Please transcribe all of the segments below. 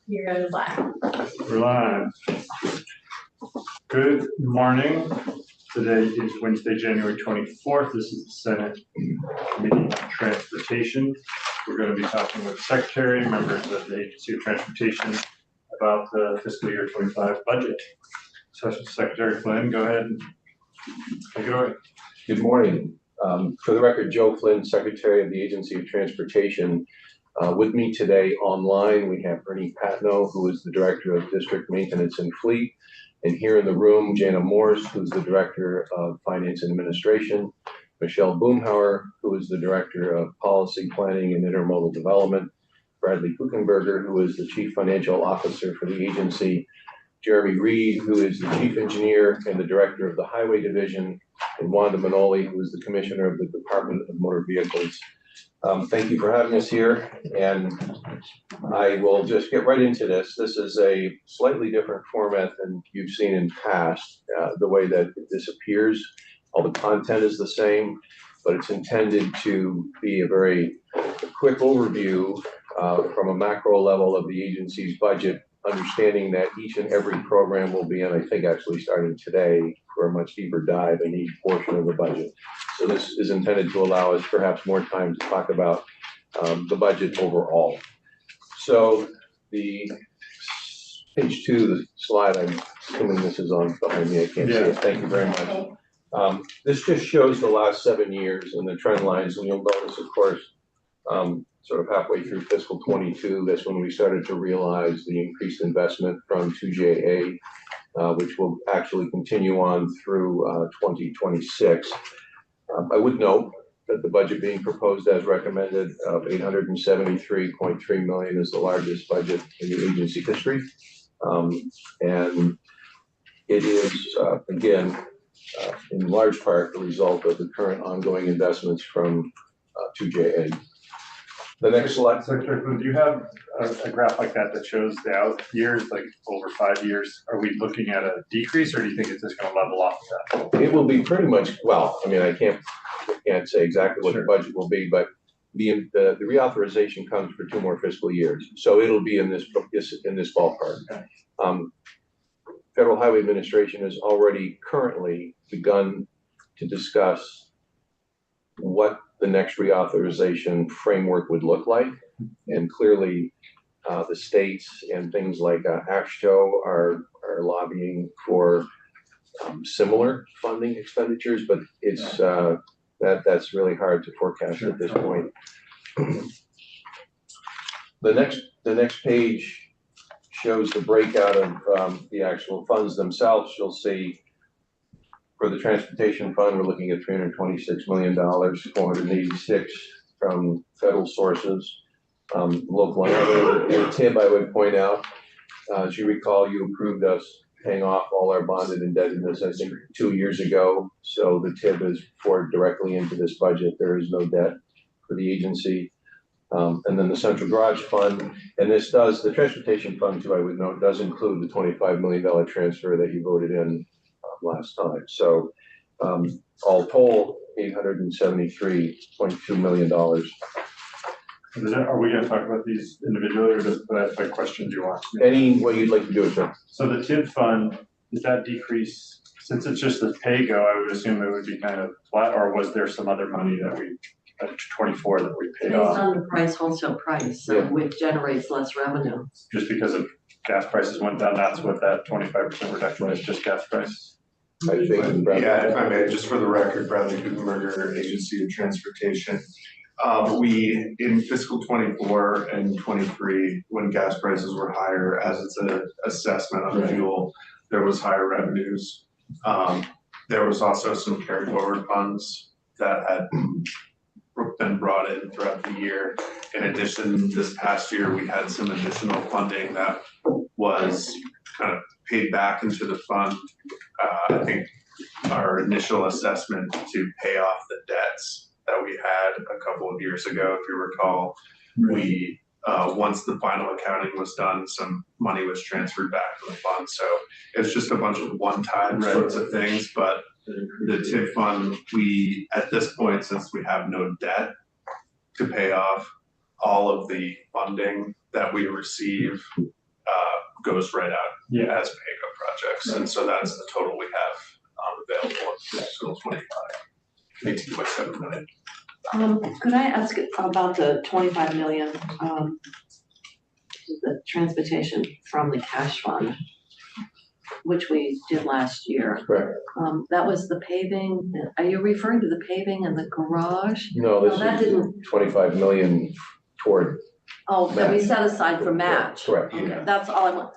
You're live. We're live. Good morning. Today is Wednesday, January 24th. This is the Senate Committee on Transportation. We're going to be talking with the Secretary, members of the Agency of Transportation about the fiscal year 25 budget. So Secretary Flynn, go ahead and take it away. Good morning. For the record, Joe Flynn, Secretary of the Agency of Transportation. With me today online, we have Ernie Patno, who is the Director of District Maintenance and Fleet. And here in the room, Jana Morse, who's the Director of Finance and Administration. Michelle Boomhauer, who is the Director of Policy Planning and Intermodal Development. Bradley Kuchenberger, who is the Chief Financial Officer for the agency. Jeremy Reed, who is the Chief Engineer and the Director of the Highway Division. And Wanda Manoli, who is the Commissioner of the Department of Motor Vehicles. Thank you for having us here, and I will just get right into this. This is a slightly different format than you've seen in past. The way that this appears, all the content is the same, but it's intended to be a very quick overview from a macro level of the agency's budget, understanding that each and every program will be in, I think actually starting today, for a much deeper dive in each portion of the budget. So this is intended to allow us perhaps more time to talk about the budget overall. So the page 2, the slide, I'm assuming this is on behind me, I can't see it. Thank you very much. This just shows the last 7 years and the trend lines, and you'll notice, of course, sort of halfway through fiscal 22, that's when we started to realize the increased investment from 2JA, which will actually continue on through 2026. I would note that the budget being proposed as recommended of $873.3 million is the largest budget in the agency history. And it is, again, in large part the result of the current ongoing investments from 2JA. The next slide. Secretary Flynn, do you have a graph like that that shows the out years, like over 5 years? Are we looking at a decrease, or do you think it's just going to level off that? It will be pretty much, well, I mean, I can't say exactly what the budget will be, but the reauthorization comes for 2 more fiscal years. So it'll be in this ballpark. Okay. Federal Highway Administration has already currently begun to discuss what the next reauthorization framework would look like. And clearly the states and things like AASHTO are lobbying for similar funding expenditures, but it's that's really hard to forecast at this point. The next page shows the breakout of the actual funds themselves. You'll see for the transportation fund, we're looking at $326 million, 486 from federal sources, local and other. And TIB, I would point out, as you recall, you approved us paying off all our bonded indebtedness, I think 2 years ago. So the TIB is poured directly into this budget. There is no debt for the agency. And then the central garage fund, and this does, the transportation fund too, I would note, does include the $25 million transfer that you voted in last time. So all told, $873.2 million. Are we going to talk about these individually, or just by questions you want? Any way you'd like to do it, sir. So the TIB fund, does that decrease, since it's just the pay-go, I would assume it would be kind of flat, or was there some other money that we, at 24 that we paid off? Based on the price, wholesale price, which generates less revenue. Just because of gas prices went down, that's what that 25% reduction is, just gas price? I think, yeah, if I may, just for the record, Bradley Kuchenberger, Agency of Transportation. We, in fiscal 24 and 23, when gas prices were higher, as it's an assessment on fuel, there was higher revenues. There was also some carry forward funds that had been brought in throughout the year. In addition, this past year, we had some additional funding that was kind of paid back into the fund. I think our initial assessment to pay off the debts that we had a couple of years ago, if you recall, we once the final accounting was done, some money was transferred back to the fund. So it's just a bunch of one-time sorts of things, but the TIB fund, we, at this point, since we have no debt to pay off, all of the funding that we receive goes right out Yeah. as pay-go projects. And so that's the total we have available in fiscal 25, 18.7 million. Could I ask about the 25 million, the transportation from the cash fund, which we did last year? Correct. That was the paving, are you referring to the paving and the garage? No, No, that this is didn't, 25 million toward, oh, that we Match. set aside for match. correct. Okay, that's all I want.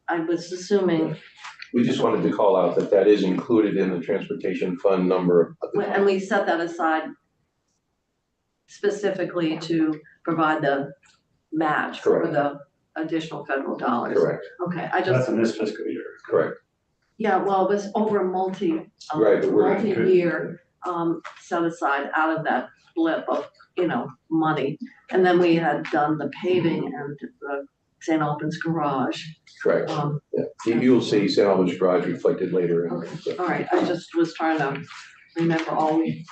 I was assuming, We just wanted to call out that that is included in the transportation fund number. and we set that aside specifically to provide the match for Correct. the additional federal dollars. Correct, Okay, I That's just, in this fiscal year. correct. yeah, well, it was over a Right, but we're- multi-year, set aside out of that blip of, money. And then we had done the paving and the St. Albans garage. Correct. Yeah. You'll see St. Albans Garage reflected later. Okay. All right, I just was trying to remember all we,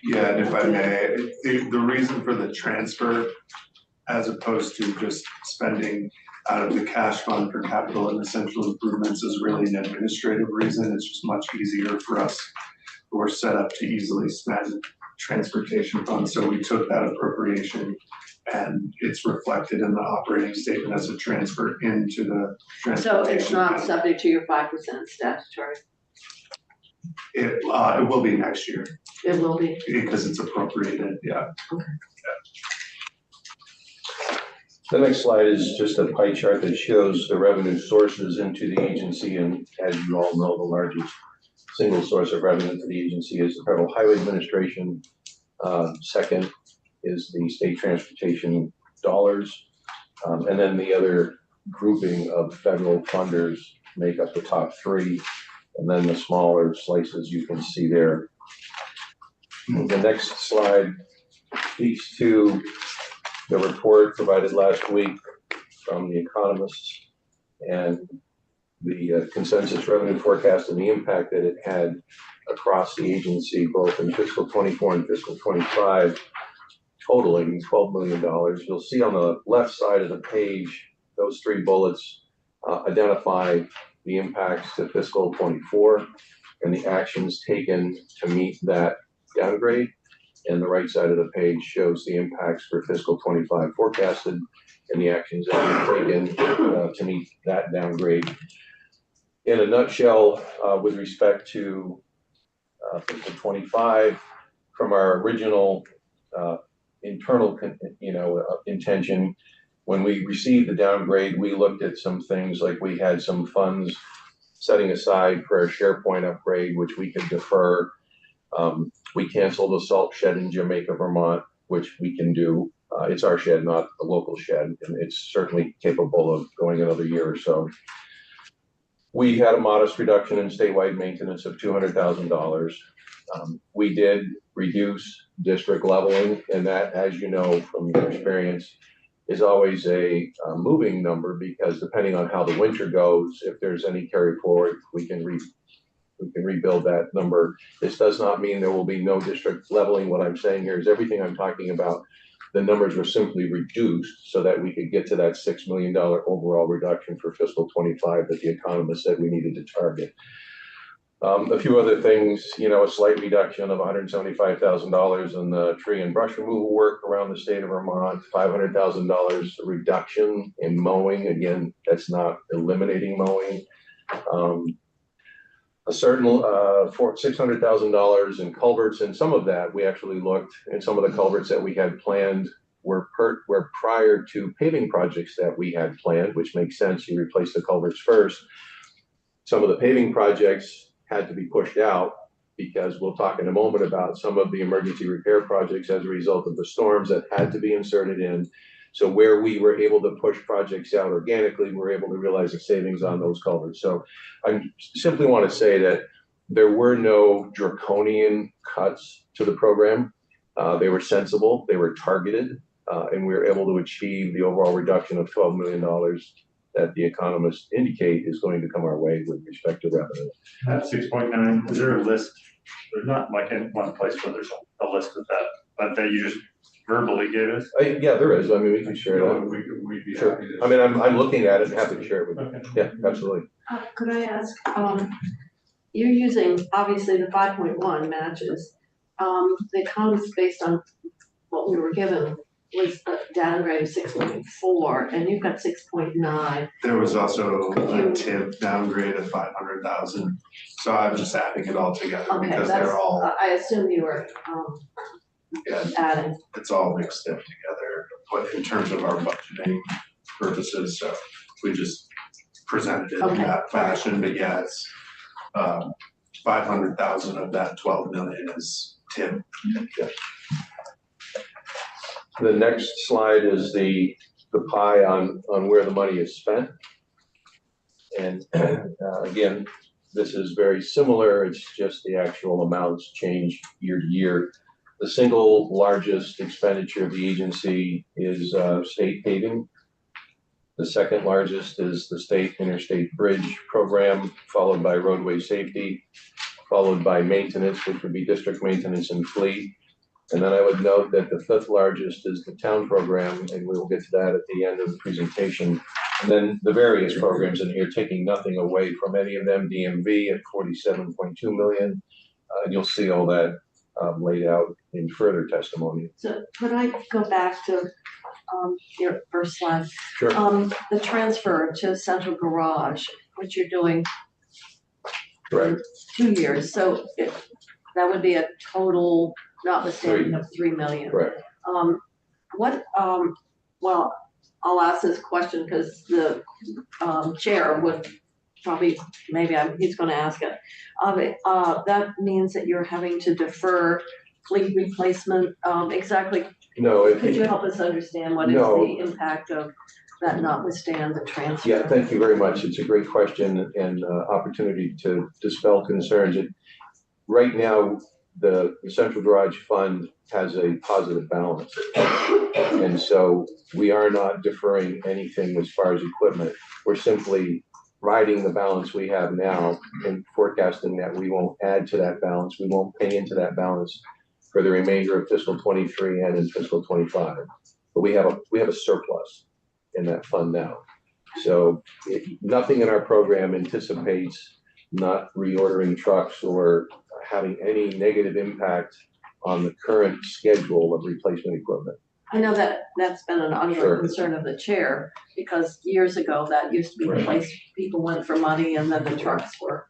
Yeah, and if I may, the reason for the transfer, as opposed to just spending out of the cash fund for capital and essential improvements, is really an administrative reason. It's just much easier for us. We're set up to easily spend transportation funds, so we took that appropriation and it's reflected in the operating statement as a transfer into the so transportation. it's not fund. subject to your 5% statutory, It will be next year it will be. because it's appropriated, yeah. The next slide is just a pie chart that shows the revenue sources into the agency, and as you all know, the largest single source of revenue to the agency is the Federal Highway Administration. Second is the state transportation dollars. And then the other grouping of federal funders make up the top three. And then the smaller slices you can see there. The next slide speaks to the report provided last week from the economists and the consensus revenue forecast and the impact that it had across the agency, both in fiscal 24 and fiscal 25, totaling $12 million. You'll see on the left side of the page, those three bullets identify the impacts to fiscal 24 and the actions taken to meet that downgrade. And the right side of the page shows the impacts for fiscal 25 forecasted and the actions that we've taken to meet that downgrade. In a nutshell, with respect to fiscal 25, from our original internal, intention, when we received the downgrade, we looked at some things like we had some funds setting aside for a SharePoint upgrade, which we could defer. We canceled a salt shed in Jamaica, Vermont, which we can do. It's our shed, not a local shed, and it's certainly capable of going another year or so. We had a modest reduction in statewide maintenance of $200,000. We did reduce district leveling, and that, as you know from your experience, is always a moving number because depending on how the winter goes, if there's any carry forward, we can rebuild that number. This does not mean there will be no district leveling. What I'm saying here is everything I'm talking about, the numbers were simply reduced so that we could get to that $6 million overall reduction for fiscal 25 that the economist said we needed to target. A few other things, a slight reduction of $175,000 in the tree and brush removal work around the state of Vermont, $500,000 reduction in mowing. Again, that's not eliminating mowing. A certain $600,000 in culverts, and some of that we actually looked, and some of the culverts that we had planned were prior to paving projects that we had planned, which makes sense. You replace the culverts first. Some of the paving projects had to be pushed out because we'll talk in a moment about some of the emergency repair projects as a result of the storms that had to be inserted in. So where we were able to push projects out organically, we were able to realize the savings on those culverts. So I simply want to say that there were no draconian cuts to the program. They were sensible, they were targeted, and we were able to achieve the overall reduction of $12 million that the economists indicate is going to come our way with respect to revenue. At 6.9, is there a list? There's not like in one place where there's a list of that, but that you just verbally gave us? Yeah, there is. I mean, we can share that. We'd be Sure. happy to. I mean, I'm looking at it and happy to share it with you. Okay. Yeah, absolutely. Could I ask, you're using, obviously, the 5.1 matches. The accounts based on what we were given was a downgrade of 6.4, and you've got 6.9. There was also a tip downgrade of 500,000, so I'm just adding it all together Okay, because that's, they're all, I assume you were, yeah, adding. it's all mixed in together, but in terms of our budgeting purposes, so we just presented it in Okay. that fashion, but yeah, it's 500,000 of that 12 million is tip. The next slide is the pie on where the money is spent. And again, this is very similar. It's just the actual amounts change year to year. The single largest expenditure of the agency is state paving. The second largest is the state interstate bridge program, followed by roadway safety, followed by maintenance, which would be district maintenance and fleet. And then I would note that the fifth largest is the town program, and we will get to that at the end of the presentation. And then the various programs in here, taking nothing away from any of them, DMV at 47.2 million. And you'll see all that laid out in further testimony. So could I go back to your first slide? Sure. The transfer to central garage, which you're doing Correct. 2 years, so that would be a total notwithstanding of 3 million. Correct. Well, I'll ask this question because the chair would probably, he's gonna ask it. That means that you're having to defer fleet replacement, exactly. No, Could you help us understand what is No. the impact of that notwithstanding the transfer? Yeah, thank you very much. It's a great question and opportunity to dispel concerns. Right now, the central garage fund has a positive balance. And so we are not deferring anything as far as equipment. We're simply riding the balance we have now and forecasting that we won't add to that balance. We won't pay into that balance for the remainder of fiscal 23 and in fiscal 25. But we have a surplus in that fund now. So nothing in our program anticipates not reordering trucks or having any negative impact on the current schedule of replacement equipment. I know that that's been an ongoing Sure. concern of the chair, because years ago, that used to be the Right. place people went for money, and then the trucks were,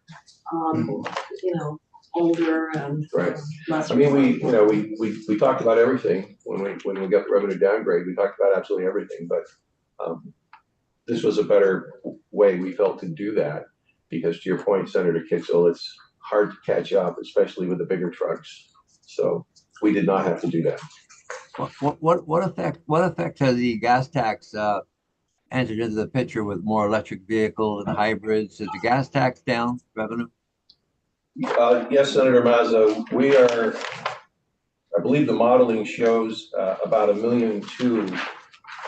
older and Right. less. I mean, we talked about everything when we got the revenue downgrade. We talked about absolutely everything, but this was a better way we felt to do that, because to your point, Senator Kitchell, it's hard to catch up, especially with the bigger trucks. So we did not have to do that. What effect has the gas tax entered into the picture with more electric vehicles and hybrids? Is the gas tax down revenue? Yes, Senator Mazza, we are, I believe the modeling shows about 1.2 million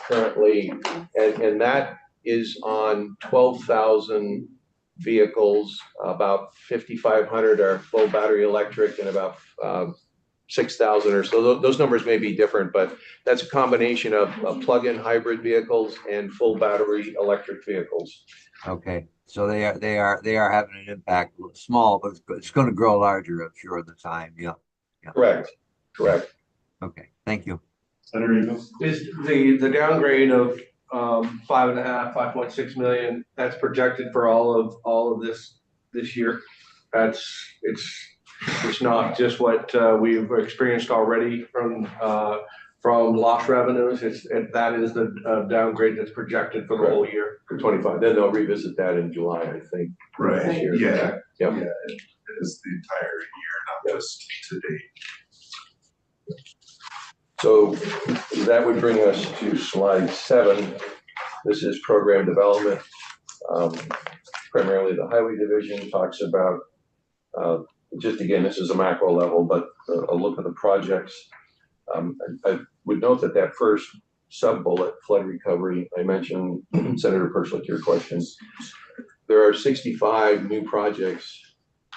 currently, and that is on 12,000 vehicles. About 5,500 are full battery electric, and about 6,000 or so. Those numbers may be different, but that's a combination of plug-in hybrid vehicles and full battery electric vehicles. Okay, so they are having an impact, small, but it's going to grow larger, I'm sure, at the time. Yeah. Correct. Okay, thank you. Senator Eagles? Is the downgrade of 5.6 million, that's projected for all of this year? It's not just what we've experienced already from lost revenues. That is the downgrade that's projected for the whole year. For 25, then they'll revisit that in July, I think. Right, This year. yeah. Yep. Yeah, it is the entire year, not just to date. So that would bring us to slide 7. This is program development. Primarily the highway division talks about, just again, this is a macro level, but a look at the projects. I would note that first sub-bullet, flood recovery, I mentioned, Senator Pershing, to your questions. There are 65 new projects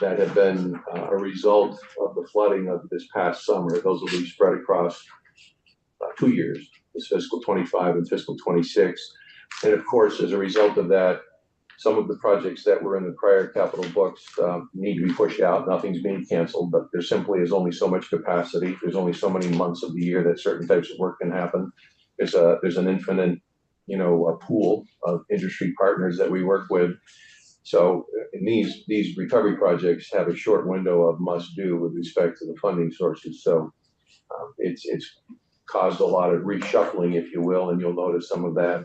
that have been a result of the flooding of this past summer. Those will be spread across 2 years, this fiscal 25 and fiscal 26. And of course, as a result of that, some of the projects that were in the prior capital books need to be pushed out. Nothing's being canceled, but there simply is only so much capacity. There's only so many months of the year that certain types of work can happen. There's an infinite, a pool of industry partners that we work with. So in these recovery projects have a short window of must do with respect to the funding sources. So it's caused a lot of reshuffling, if you will, and you'll notice some of that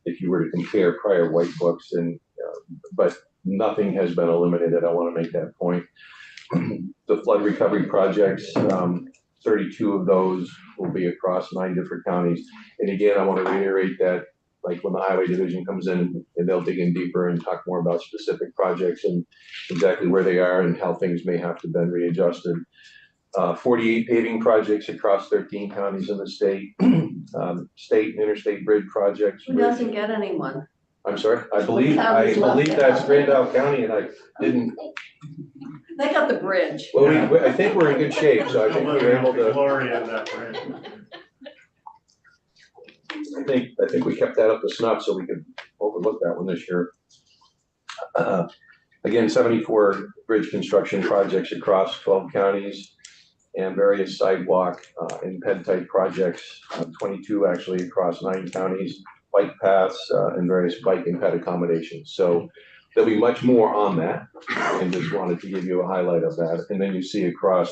if you were to compare prior white books. And but nothing has been eliminated. I want to make that point. The flood recovery projects, 32 of those will be across 9 different counties. And again, I want to reiterate that, like when the highway division comes in and they'll dig in deeper and talk more about specific projects and exactly where they are and how things may have to been readjusted. 48 paving projects across 13 counties in the state, state and interstate bridge projects. Who doesn't get anyone? I'm sorry, I believe that's Grand Isle County, and I didn't. They got the bridge. Well, I think we're in good shape, so I think we're able to. Glory of that bridge. I think we kept that up to snuff so we could overlook that one this year. Again, 74 bridge construction projects across 12 counties and various sidewalk and ped type projects, 22 actually across 9 counties, bike paths and various bike and ped accommodations. So there'll be much more on that, and just wanted to give you a highlight of that. And then you see across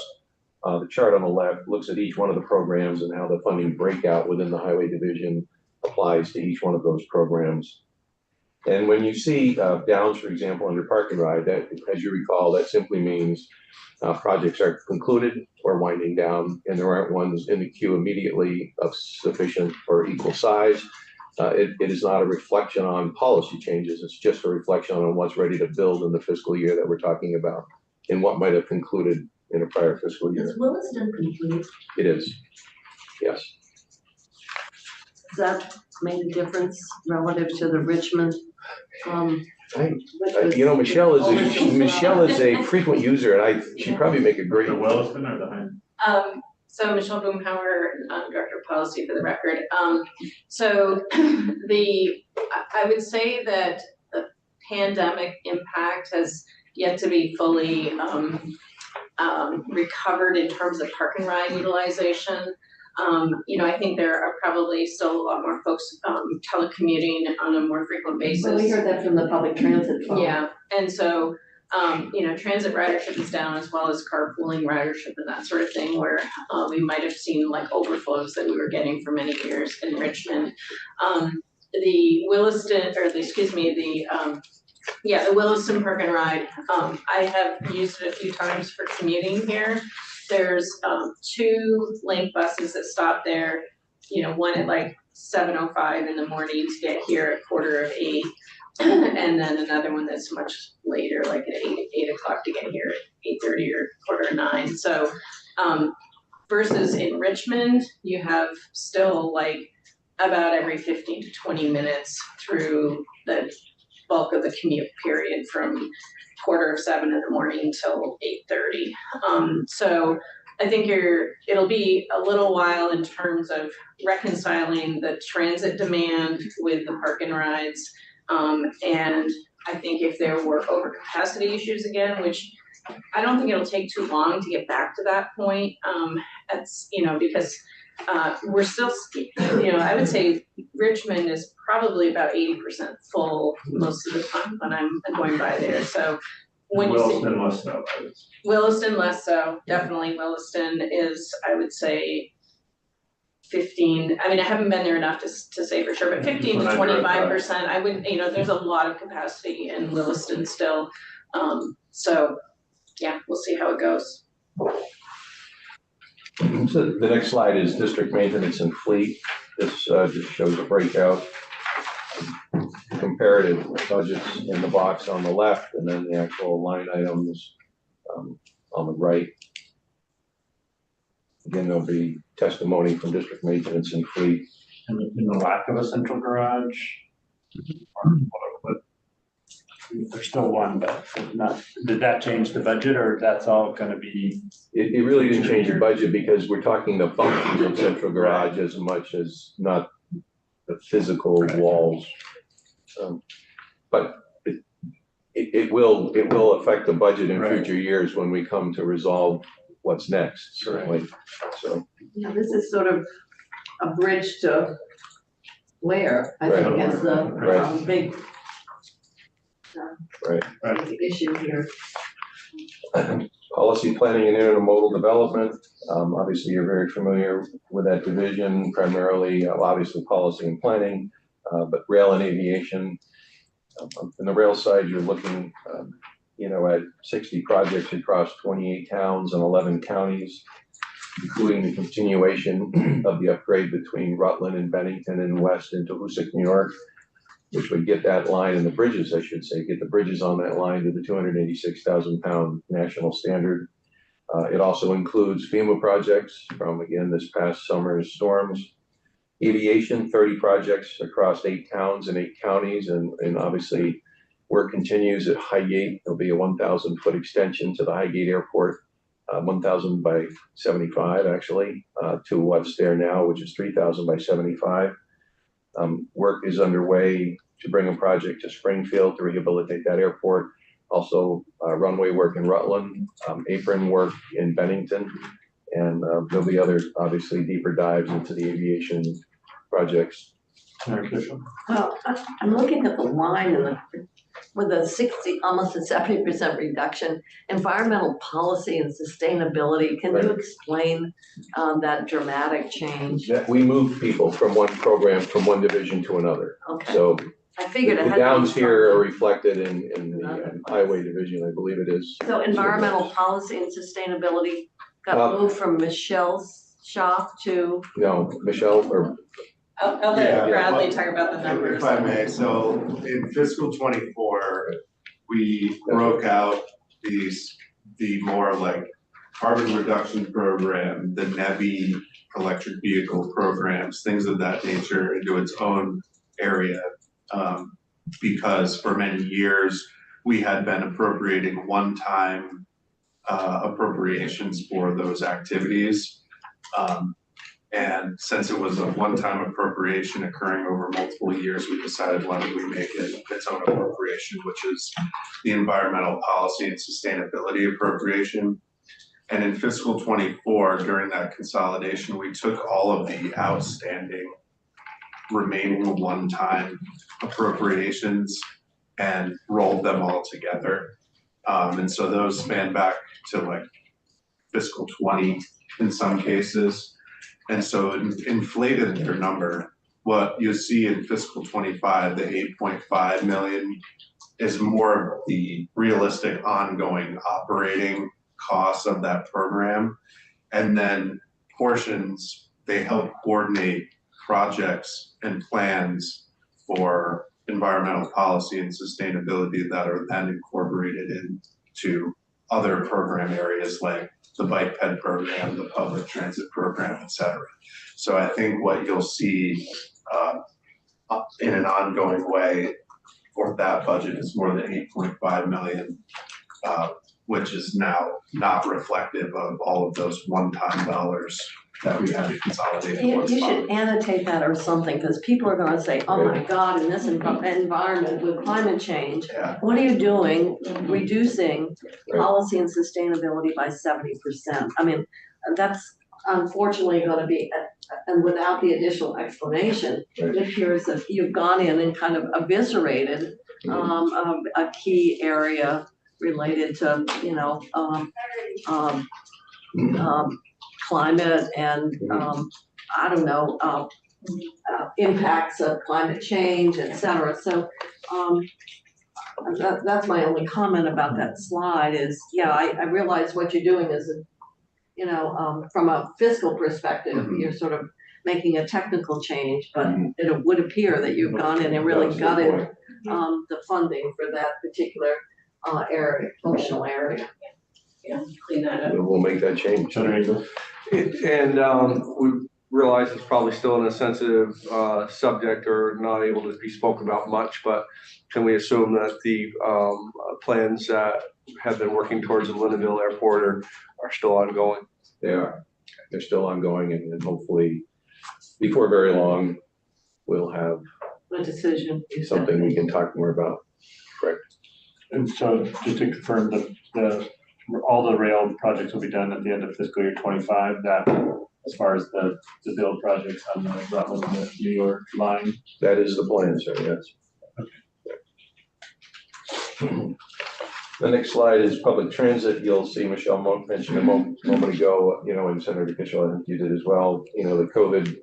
the chart on the left looks at each one of the programs and how the funding breakout within the highway division applies to each one of those programs. And when you see downs, for example, under park and ride, that, as you recall, that simply means projects are concluded or winding down, and there aren't ones in the queue immediately of sufficient or equal size. It is not a reflection on policy changes. It's just a reflection on what's ready to build in the fiscal year that we're talking about and what might have concluded in a prior fiscal year. Is Williston complete? It is, yes. Does that make a difference relative to the Richmond? Michelle is a frequent user, and she'd probably make a great. The Williston or the Hind? So Michelle Boomhauer, Director of Policy for the record. I would say that the pandemic impact has yet to be fully recovered in terms of park and ride utilization. I think there are probably still a lot more folks telecommuting on a more frequent basis. Well, we heard that from the public transit folks. Yeah, and so transit ridership is down, as well as carpooling ridership and that sort of thing, where we might have seen like overflows that we were getting for many years in Richmond. The Williston Park and Ride, I have used it a few times for commuting here. There's 2 link buses that stop there, one at like 7:05 in the morning to get here at 7:45, and then another one that's much later, like at 8 o'clock to get here at 8:30 or 8:45. So versus in Richmond, you have still like about every 15 to 20 minutes through the bulk of the commute period from 7:15 in the morning till 8:30. So I think it'll be a little while in terms of reconciling the transit demand with the park and rides. And I think if there were overcapacity issues again, which I don't think it'll take too long to get back to that point. Because we're still, I would say Richmond is probably about 80% full most of the time when I'm going by there. So when Williston less so. Williston less so, definitely. Williston is, I would say, 15. I mean, I haven't been there enough to say for sure, but 15 to 25%. I would, there's a lot of capacity in Williston still. So yeah, we'll see how it goes. So the next slide is district maintenance and fleet. This just shows a breakout, comparative budgets in the box on the left, and then the actual line items on the right. Again, there'll be testimony from district maintenance and fleet. And the lack of a central garage. There's still one, but not, did that change the budget or that's all gonna be? It really didn't change the budget because we're talking the functions of central garage as much as not the physical walls. But it will affect the budget in Right. future years when we come to resolve what's next, certainly. So, Yeah, this is sort of a bridge to where, I think, is the Right. big right. big issue here. Policy planning and intermodal development, obviously you're very familiar with that division, primarily, obviously policy and planning, but rail and aviation. On the rail side, you're looking, at 60 projects across 28 towns and 11 counties, including the continuation of the upgrade between Rutland and Bennington and west into Hoosick, New York, which would get that line and the bridges, I should say, get the bridges on that line to the 286,000 pound national standard. It also includes FEMA projects from, again, this past summer's storms. Aviation, 30 projects across 8 towns and 8 counties, and obviously work continues at Highgate. There'll be a 1,000 foot extension to the Highgate Airport, 1,000 by 75 actually, to what's there now, which is 3,000 by 75. Work is underway to bring a project to Springfield to rehabilitate that airport. Also, runway work in Rutland, apron work in Bennington, and there'll be other, obviously, deeper dives into the aviation projects. Well, I'm looking at the line and with a 60, almost a 70% reduction, environmental policy and sustainability. Can you explain that dramatic change? That we move people from one program, from one division to another. Okay, So I figured it the had to be downs here are something. reflected in the highway division, I believe it is. So environmental policy and sustainability got moved from Michelle's shop to, No, Michelle, or I'll Yeah, let Bradley well, talk about the numbers. If I may, so in fiscal '24, we broke out the more like carbon reduction program, the NEVI electric vehicle programs, things of that nature into its own area. Because for many years, we had been appropriating one-time appropriations for those activities. And since it was a one-time appropriation occurring over multiple years, we decided why don't we make it its own appropriation, which is the environmental policy and sustainability appropriation. And in fiscal '24, during that consolidation, we took all of the outstanding remaining one-time appropriations and rolled them all together. And so those span back to like fiscal '20 in some cases. And so it inflated their number. What you see in fiscal '25, the 8.5 million, is more of the realistic ongoing operating costs of that program. And then portions, they help coordinate projects and plans for environmental policy and sustainability that are then incorporated into other program areas like the bike ped program, the public transit program, et cetera. So I think what you'll see in an ongoing way for that budget is more than 8.5 million, which is now not reflective of all of those one-time dollars that we had to consolidate in one you spot. should annotate that or something, because people are gonna say, oh my God, in this environment with climate change, Yeah. what are you doing reducing policy and sustainability by 70%? I mean, that's unfortunately gonna be, and without the additional explanation, it appears that you've gone in and kind of eviscerated a key area related to, climate and, I don't know, impacts of climate change, et cetera. So that's my only comment about that slide is, yeah, I realize what you're doing is, from a fiscal perspective, you're sort of making a technical change, but it would appear that you've gone in and really gutted the funding for that particular area, functional area. Yeah, clean that up. we'll make that change. And realize it's probably still in a sensitive subject or not able to be spoken about much, but can we assume that the plans that have been working towards the Linneville Airport are still ongoing? They are. They're still ongoing, and hopefully before very long, we'll have A decision. something we can talk more about. Correct. And so just to confirm, all the rail projects will be done at the end of fiscal year 25, that as far as the build projects on the Rutland to New York line. That is the plan, sir, yes. The next slide is public transit. You'll see Michelle mentioned a moment ago, and Senator Kitchell, I think you did as well, the COVID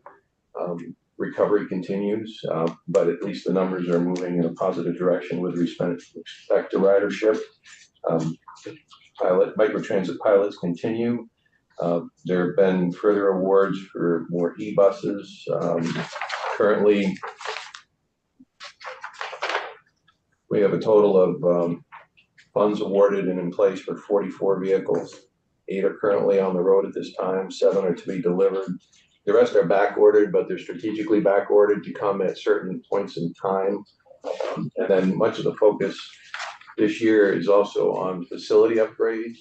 recovery continues, but at least the numbers are moving in a positive direction with respect to ridership. Microtransit pilots continue. There have been further awards for more e-buses. Currently, we have a total of funds awarded and in place for 44 vehicles. 8 are currently on the road at this time, 7 are to be delivered. The rest are back ordered, but they're strategically back ordered to come at certain points in time. And then much of the focus this year is also on facility upgrades,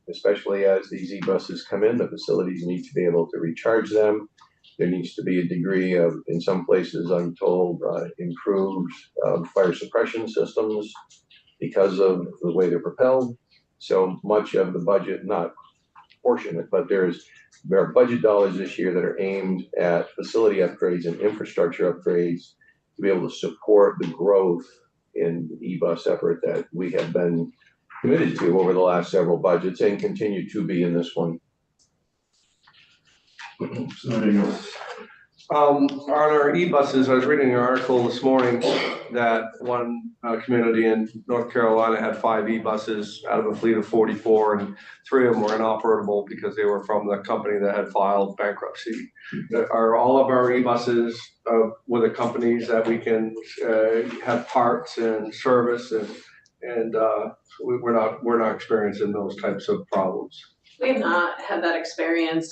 especially as these e-buses come in. The facilities need to be able to recharge them. There needs to be a degree of, in some places, I'm told, improved fire suppression systems because of the way they're propelled. So much of the budget, not proportionate, but there are budget dollars this year that are aimed at facility upgrades and infrastructure upgrades to be able to support the growth in the e-bus effort that we have been committed to over the last several budgets and continue to be in this one. On our e-buses, I was reading an article this morning that one community in North Carolina had 5 e-buses out of a fleet of 44, and 3 of them were inoperable because they were from the company that had filed bankruptcy. Are all of our e-buses with the companies that we can have parts and service, and we're not experiencing those types of problems? We have not had that experience.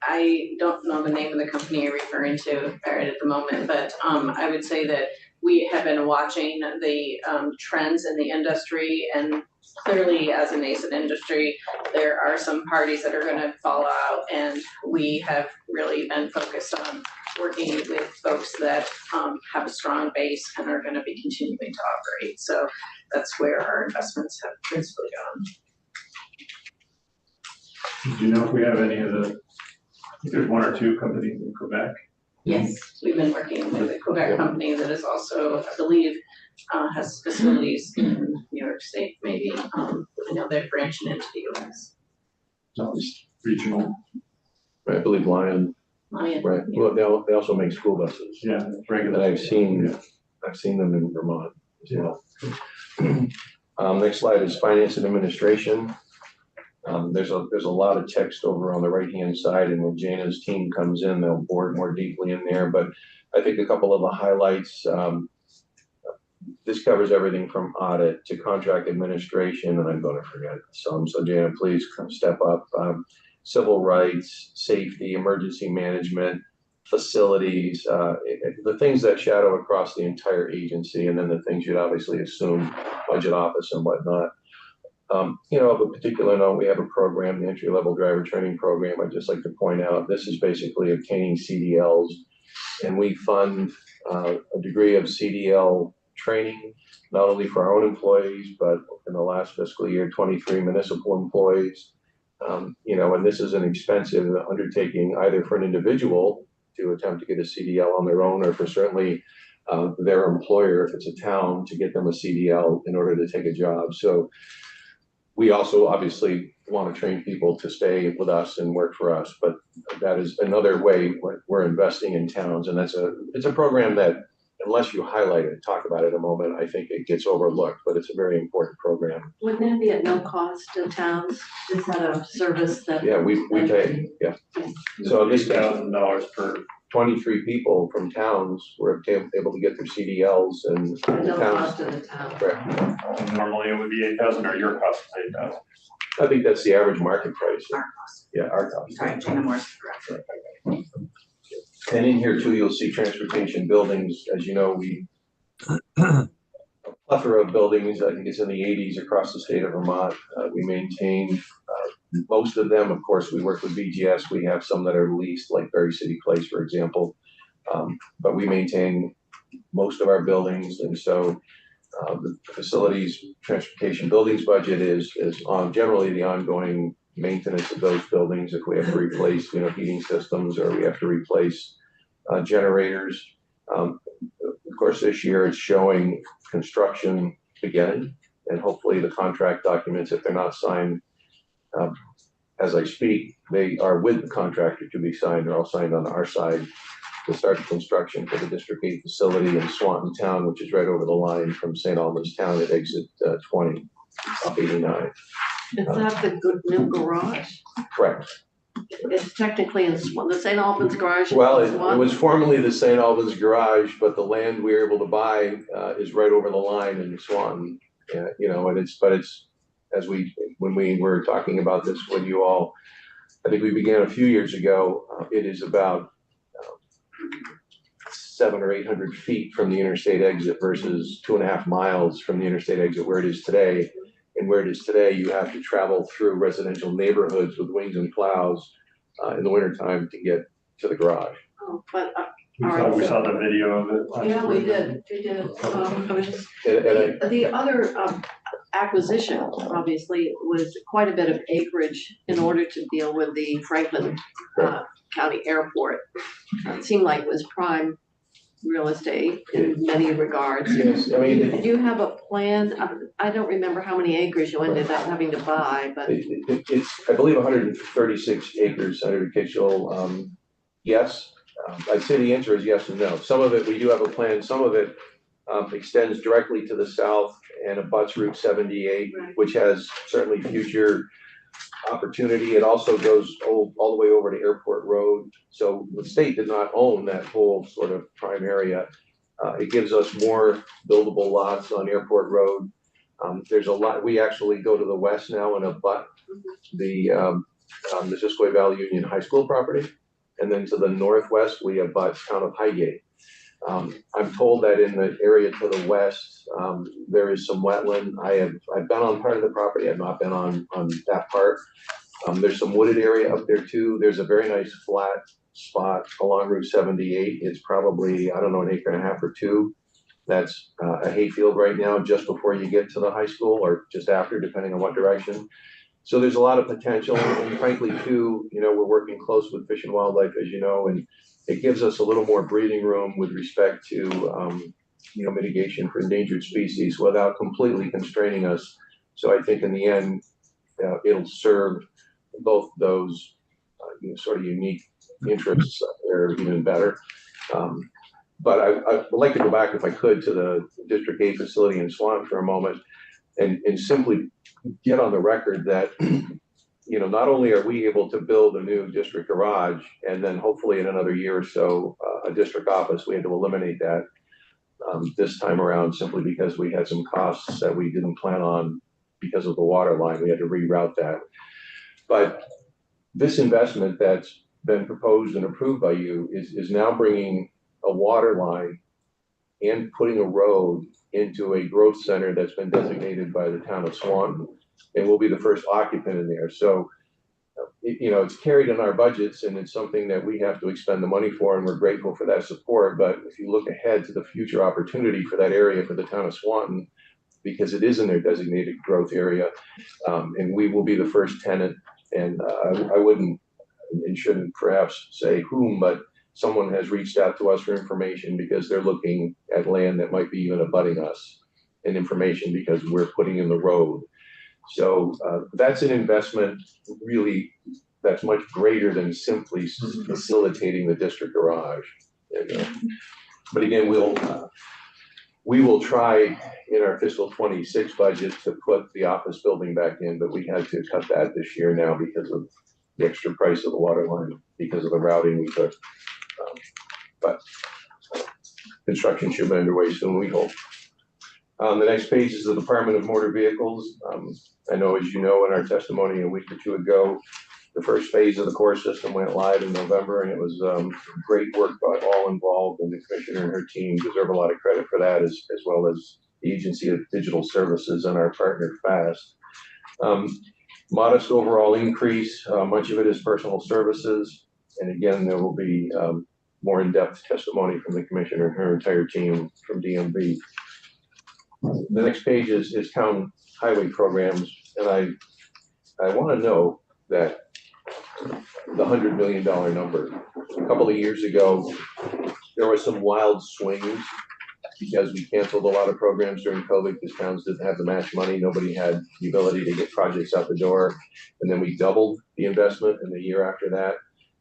I don't know the name of the company you're referring to right at the moment, but I would say that we have been watching the trends in the industry, and clearly as a nascent industry, there are some parties that are going to fall out, and we have really been focused on working with folks that have a strong base and are going to be continuing to operate. So that's where our investments have principally gone. Do you know if we have any of the, I think there's 1 or 2 companies in Quebec? Yes, we've been working with a Quebec company that is also, I believe, has facilities in New York State, maybe. I know they're branching into the US. No, it's regional. I believe Lion, Lion, right? yeah. Well, they also make school buses. Yeah, And regular. I've seen them in Vermont as well. Next slide is finance and administration. There's a lot of text over on the right-hand side, and when Jana's team comes in, they'll bore more deeply in there. But I think a couple of the highlights, this covers everything from audit to contract administration, and I'm going to forget some. So Jana, please come step up. Civil rights, safety, emergency management, facilities, the things that shadow across the entire agency, and then the things you'd obviously assume, budget office and whatnot. Of a particular note, we have a program, the entry-level driver training program. I'd just like to point out, this is basically obtaining CDLs, and we fund a degree of CDL training, not only for our own employees, but in the last fiscal year, 23 municipal employees. And this is an expensive undertaking either for an individual to attempt to get a CDL on their own, or for certainly their employer, if it's a town, to get them a CDL in order to take a job. So we also obviously want to train people to stay with us and work for us, but that is another way we're investing in towns. And it's a program that, unless you highlight it, talk about it a moment, I think it gets overlooked, but it's a very important program. Wouldn't that be at no cost to towns? Is that a service that? Yeah, we pay, yeah. So this $8,000 per. 23 people from towns were able to get their CDLs, and No towns. cost to the town. Correct. Normally it would be 8,000, or your cost is 8,000. I think that's the average market price. Our cost. Yeah, our cost. Sorry, Jana Morris. And in here too, you'll see transportation buildings. As you know, we a plethora of buildings. I think it's in the 80s across the state of Vermont. We maintain most of them. Of course, we work with BGS. We have some that are leased, like Berry City Place, for example. But we maintain most of our buildings, and so the facilities transportation buildings budget is on generally the ongoing maintenance of those buildings. If we have to replace, heating systems, or we have to replace generators. Of course, this year it's showing construction beginning, and hopefully the contract documents, if they're not signed as I speak, they are with the contractor to be signed. They're all signed on our side to start the construction for the District 8 facility in Swanton Town, which is right over the line from St. Albans Town at exit 20, up 89. Is that the good new garage? Correct. It's technically in the St. Albans garage. Well, it was formerly the St. Albans garage, but the land we were able to buy is right over the line in Swanton. And it's when we were talking about this with you all, I think we began a few years ago. It is about 700 or 800 feet from the interstate exit versus 2.5 miles from the interstate exit where it is today. And where it is today, you have to travel through residential neighborhoods with wings and plows in the wintertime to get to the garage. Oh, but, We saw the video of it. last yeah, we week. did. I was just, And the other acquisition, obviously, was quite a bit of acreage in order to deal with the Franklin County Airport. It seemed like it was prime real estate in many regards. yes, I mean, Do you have a plan? I don't remember how many acres you ended up having to buy, but it's, I believe, 136 acres, Senator Kitchell. Yes, I'd say the answer is yes and no. Some of it, we do have a plan. Some of it extends directly to the south and abuts Route 78, Right. which has certainly future opportunity. It also goes all the way over to Airport Road. So the state did not own that whole sort of prime area. It gives us more buildable lots on Airport Road. There's a lot, we actually go to the west now and abut the Missisquoi Valley Union High School property. And then to the northwest, we abut town of Highgate. I'm told that in the area to the west, there is some wetland. I've been on part of the property. I've not been on that part. There's some wooded area up there too. There's a very nice flat spot along Route 78. It's probably, I don't know, 1.5 acres or 2. That's a hayfield right now, just before you get to the high school or just after, depending on what direction. So there's a lot of potential, and frankly too, we're working close with Fish and Wildlife, as you know, and it gives us a little more breathing room with respect to, mitigation for endangered species without completely constraining us. So I think in the end, it'll serve both those sort of unique interests there even better. But I would like to go back, if I could, to the District 8 facility in Swanton for a moment and simply get on the record that not only are we able to build a new district garage and then hopefully in another year or so a district office, we had to eliminate that this time around simply because we had some costs that we didn't plan on because of the water line. We had to reroute that. But this investment that's been proposed and approved by you is now bringing a water line and putting a road into a growth center that's been designated by the town of Swanton, and we'll be the first occupant in there. So, it's carried in our budgets, and it's something that we have to expend the money for, and we're grateful for that support. But if you look ahead to the future opportunity for that area for the town of Swanton, because it is in their designated growth area, and we will be the first tenant, and I wouldn't and shouldn't perhaps say whom, but someone has reached out to us for information because they're looking at land that might be even abutting us, and information because we're putting in the road. So that's an investment really that's much greater than simply facilitating the district garage. But again, we will try in our fiscal 26 budget to put the office building back in, but we had to cut that this year now because of the extra price of the water line, because of the routing we took. But construction should be underway soon, we hope. The next page is the Department of Motor Vehicles. I know, as you know, in our testimony a week or two ago, The first phase of the core system went live in November, and it was great work by all involved, and the commissioner and her team deserve a lot of credit for that, as well as the Agency of Digital Services and our partner FAST. Modest overall increase, much of it is personal services, and again, there will be more in-depth testimony from the commissioner and her entire team from DMV. The next page is town highway programs, and I want to know that the $100 million number. A couple of years ago, there were some wild swings because we canceled a lot of programs during COVID because towns didn't have the match money. Nobody had the ability to get projects out the door. And then we doubled the investment in the year after that.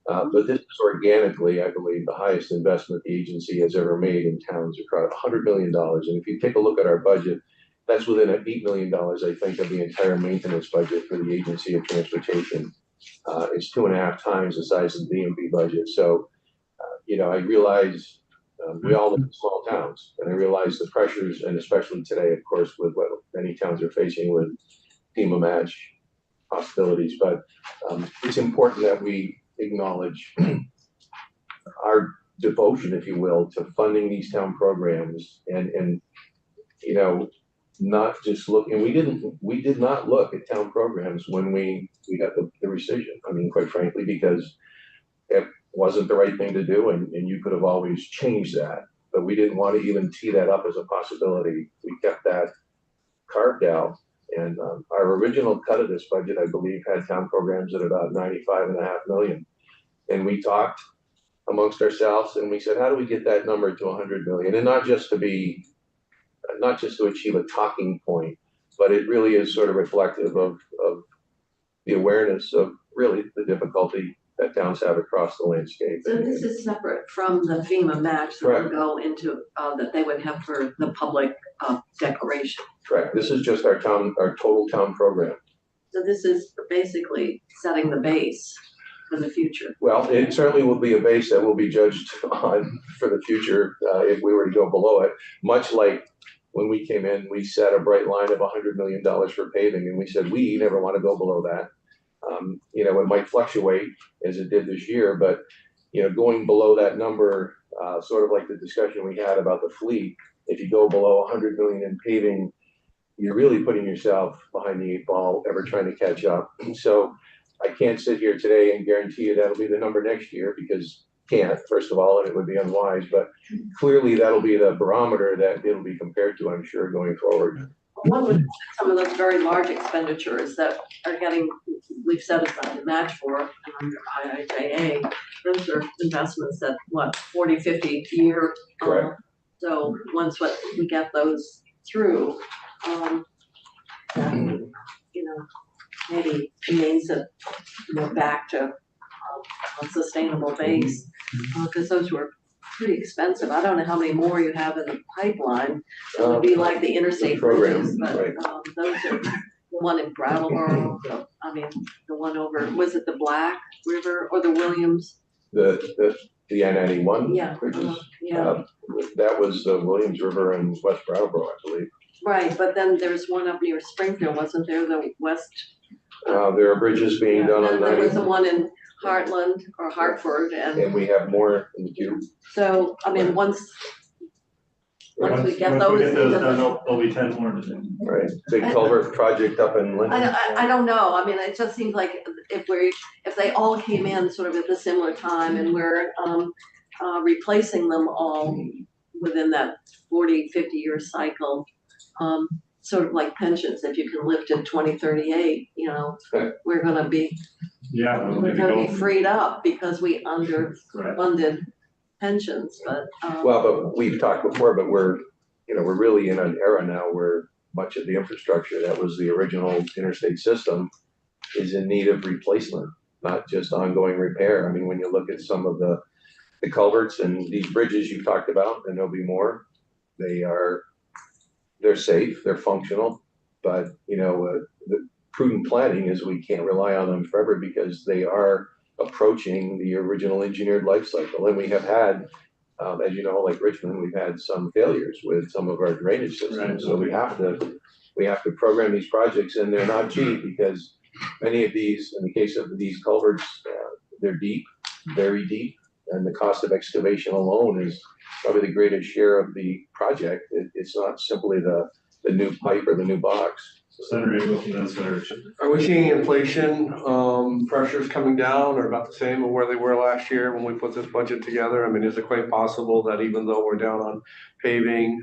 But this is organically, I believe, the highest investment the agency has ever made in towns across $100 million. And if you take a look at our budget, that's within $8 million, I think, of the entire maintenance budget for the Agency of Transportation. It's 2.5 times the size of the DMV budget. So, I realize we all live in small towns, and I realize the pressures, and especially today, of course, with what many towns are facing with FEMA match possibilities. But it's important that we acknowledge our devotion, if you will, to funding these town programs, and not just look, and we did not look at town programs when we got the rescission. I mean, quite frankly, because it wasn't the right thing to do, and you could have always changed that, but we didn't want to even tee that up as a possibility. We kept that carved out, and our original cut of this budget, I believe, had town programs at about $95.5 million, and we talked amongst ourselves, and we said, how do we get that number to 100 million? And not just to achieve a talking point, but it really is sort of reflective of the awareness of really the difficulty that towns have across the landscape. So this is separate from the FEMA match that will go into, that they would have for the public declaration. Correct. This is just our total town program. So this is basically setting the base for the future. Well, it certainly will be a base that will be judged on for the future if we were to go below it, much like when we came in, we set a bright line of $100 million for paving, and we said we never want to go below that. It might fluctuate as it did this year, but going below that number, sort of like the discussion we had about the fleet, if you go below 100 million in paving, you're really putting yourself behind the 8 ball, ever trying to catch up. So I can't sit here today and guarantee you that'll be the number next year, because can't, first of all, and it would be unwise, but clearly that'll be the barometer that it'll be compared to, I'm sure, going forward. One would, some of those very large expenditures that are getting, we've set aside a match for, and under IIJA, those are investments that, 40, 50 a year. Correct. So once we get those through, maybe means that we're back to a sustainable base, because those were pretty expensive. I don't know how many more you have in the pipeline. It would be like the interstate bridges, but right. Those are the one in Brattleboro. The one over, was it the Black River or the Williams? The I-91 Yeah. bridges. Yeah. That was the Williams River in West Brattleboro, I believe. Right, but then there's one up near Springfield, wasn't there? The west. There are bridges being done on There was 90, the one in Heartland or Hartford, and we have more in the queue. so once we get those. done, there'll be 10 more to do. Right, big culvert project up in Lincoln. I don't know. I mean, it just seems like if they all came in sort of at the similar time, and we're replacing them all within that 40, 50 year cycle, sort of like pensions, if you can live to 2038, we're gonna be freed up because we underfunded pensions, but. But we've talked before, but we're really in an era now where much of the infrastructure that was the original interstate system is in need of replacement, not just ongoing repair. I mean, when you look at some of the culverts and these bridges you talked about, and there'll be more, they're safe, they're functional, but the prudent planning is we can't rely on them forever because they are approaching the original engineered life cycle. And we have had, as you know, like Richmond, we've had some failures with some of our drainage systems. Right. So we have to program these projects, and they're not cheap because Many of these, in the case of these culverts, they're deep, very deep, and the cost of excavation alone is probably the greatest share of the project. It's not simply the new pipe or the new box. Senator Ableton and Senator Schiff. Are we seeing inflation, pressures coming down or about the same of where they were last year when we put this budget together? I mean, is it quite possible that even though we're down on paving,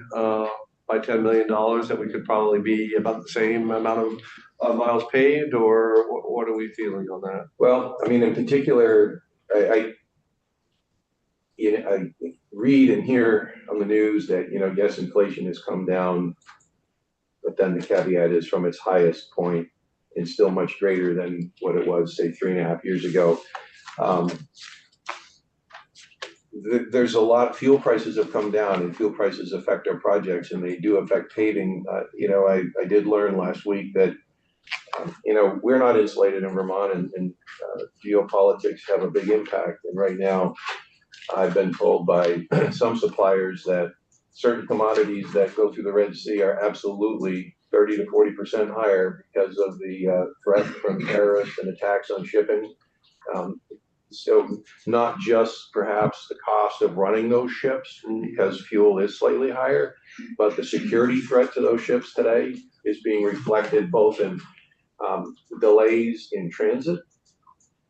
by $10 million, that we could probably be about the same amount of miles paved, or what are we feeling on that? Well, I mean, in particular, I read and hear on the news that, yes, inflation has come down, but then the caveat is from its highest point and still much greater than what it was, say, 3.5 years ago. There's a lot, fuel prices have come down, and fuel prices affect our projects, and they do affect paving. I did learn last week that, we're not insulated in Vermont, and geopolitics have a big impact. And right now, I've been told by some suppliers that certain commodities that go through the Red Sea are absolutely 30 to 40% higher because of the threat from terrorists and attacks on shipping. So not just perhaps the cost of running those ships, because fuel is slightly higher, but the security threat to those ships today is being reflected both in delays in transit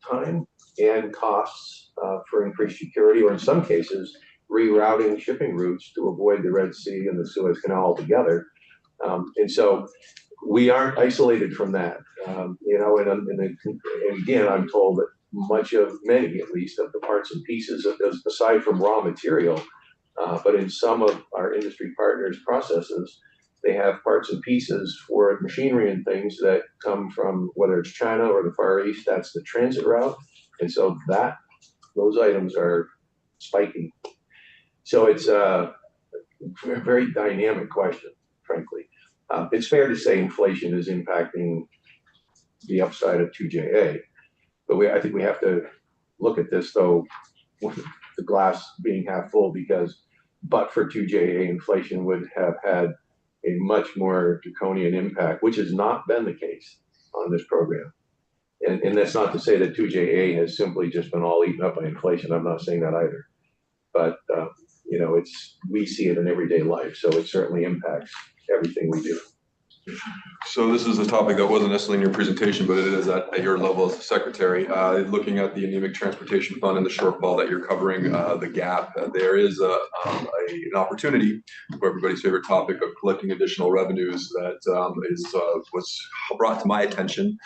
time and costs for increased security, or in some cases, rerouting shipping routes to avoid the Red Sea and the Suez Canal altogether. And so we aren't isolated from that. And again, I'm told that many at least of the parts and pieces of those, aside from raw material, but in some of our industry partners' processes, they have parts and pieces for machinery and things that come from, whether it's China or the Far East, that's the transit route. And so those items are spiking. So it's a very dynamic question, frankly. It's fair to say inflation is impacting the upside of 2JA, but I think we have to look at this, though, with the glass being half full, because but for 2JA, inflation would have had a much more draconian impact, which has not been the case on this program. And that's not to say that 2JA has simply just been all eaten up by inflation. I'm not saying that either. But, we see it in everyday life, so it certainly impacts everything we do. So this is a topic that wasn't necessarily in your presentation, but it is at your level as the secretary. Looking at the anemic transportation fund and the shortfall that you're covering, the gap, there is an opportunity for everybody's favorite topic of collecting additional revenues that was brought to my attention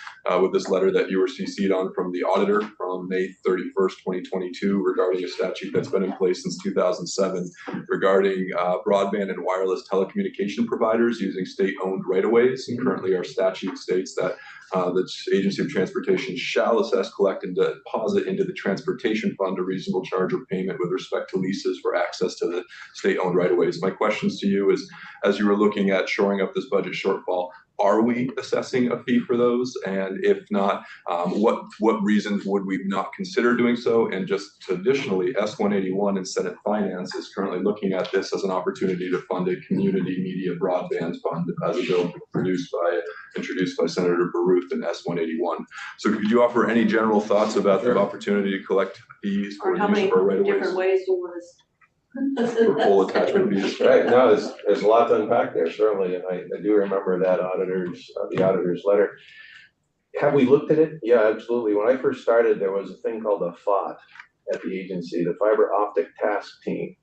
with this letter that you were CC'd on from the auditor from May 31st, 2022, regarding a statute that's been in place since 2007 regarding broadband and wireless telecommunication providers using state-owned right-of-ways. And currently our statute states that the Agency of Transportation shall assess, collect, and deposit into the transportation fund a reasonable charge or payment with respect to leases for access to the state-owned right-of-ways. My questions to you is, as you were looking at shoring up this budget shortfall, are we assessing a fee for those? And if not, what reasons would we not consider doing so? And just additionally, S181 and Senate Finance is currently looking at this as an opportunity to fund a community media broadband fund as a bill introduced by Senator Baruth in S181. So could you offer any general thoughts about the opportunity to collect fees for Or use of our right of ways? different ways you want us. For full attachment fees. Right, no, there's a lot to unpack there, certainly, and I do remember that the auditor's letter. Have we looked at it? Yeah, absolutely. When I first started, there was a thing called a FOT at the agency, the Fiber Optic Task Team,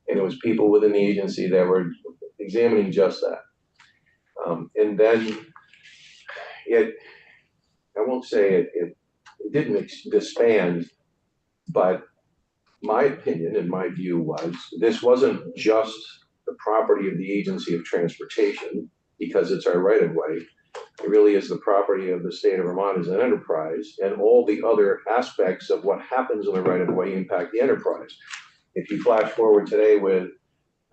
and it was people within the agency that were examining just that. And then I won't say it didn't disband, but my opinion and my view was this wasn't just the property of the Agency of Transportation because it's our right of way. It really is the property of the state of Vermont as an enterprise, and all the other aspects of what happens in the right of way impact the enterprise. If you flash forward today with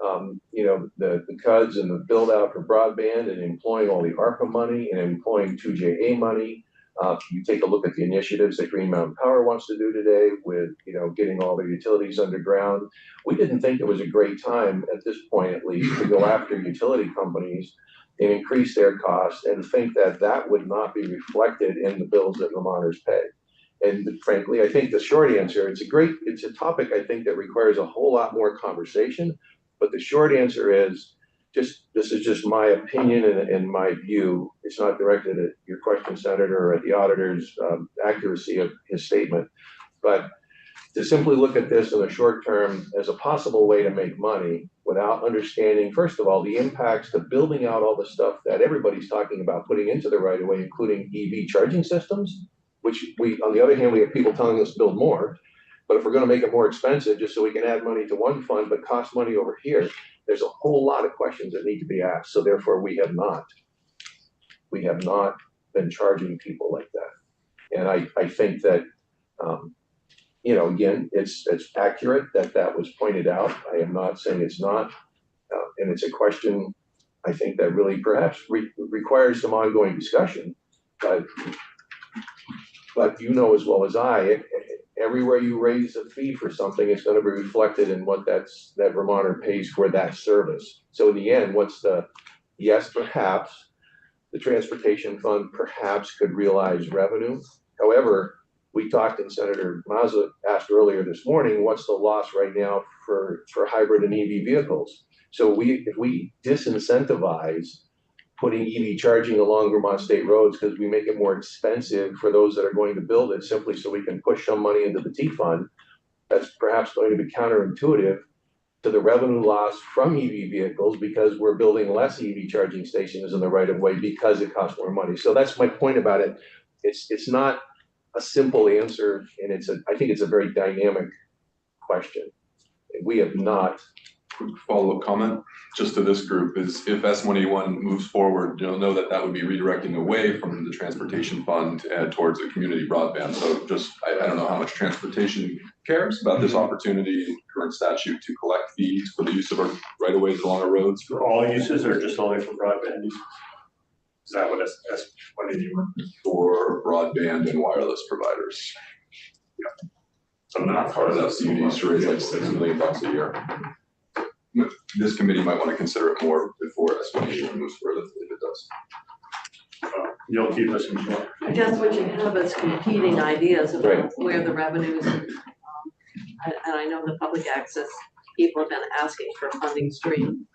the CUDs and the build out for broadband and employing all the ARPA money and employing 2JA money, You take a look at the initiatives that Green Mountain Power wants to do today with, getting all their utilities underground. We didn't think it was a great time at this point, at least, to go after utility companies and increase their costs and think that that would not be reflected in the bills that Vermonters pay. And frankly, I think the short answer, it's a topic I think that requires a whole lot more conversation, but the short answer is, this is just my opinion and my view. It's not directed at your question, Senator, or at the auditor's accuracy of his statement. But to simply look at this in the short term as a possible way to make money without understanding, first of all, the impacts to building out all the stuff that everybody's talking about putting into the right of way, including EV charging systems, which on the other hand, we have people telling us to build more. But if we're going to make it more expensive just so we can add money to one fund but cost money over here, there's a whole lot of questions that need to be asked. So therefore, we have not been charging people like that. And I think that, again, it's accurate that was pointed out. I am not saying it's not. And it's a question, I think, that really perhaps requires some ongoing discussion. But you know as well as I, everywhere you raise a fee for something, it's going to be reflected in what that Vermonter pays for that service. So in the end, yes, perhaps the transportation fund perhaps could realize revenue. However, we talked, and Senator Mazza asked earlier this morning, what's the loss right now for hybrid and EV vehicles? So if we disincentivize putting EV charging along Vermont state roads because we make it more expensive for those that are going to build it simply so we can push some money into the T fund, that's perhaps going to be counterintuitive to the revenue loss from EV vehicles because we're building less EV charging stations in the right of way because it costs more money. So that's my point about it. It's not a simple answer, and I think it's a very dynamic question. We have not. Quick follow-up comment just to this group is if S181 moves forward, know that would be redirecting away from the transportation fund towards the community broadband. So just, I don't know how much transportation cares about this opportunity in current statute to collect fees for the use of our right-of-ways along our roads. For all uses or just only for broadband use? Is that what S181? For broadband and wireless providers. Yeah. So not part of that. CUDs to raise like $6 million a year. This committee might want to consider it more before S181 moves further, if it does. You'll keep us informed. I guess what you have is competing ideas about where the revenues, and I know the public access people have been asking for a funding stream.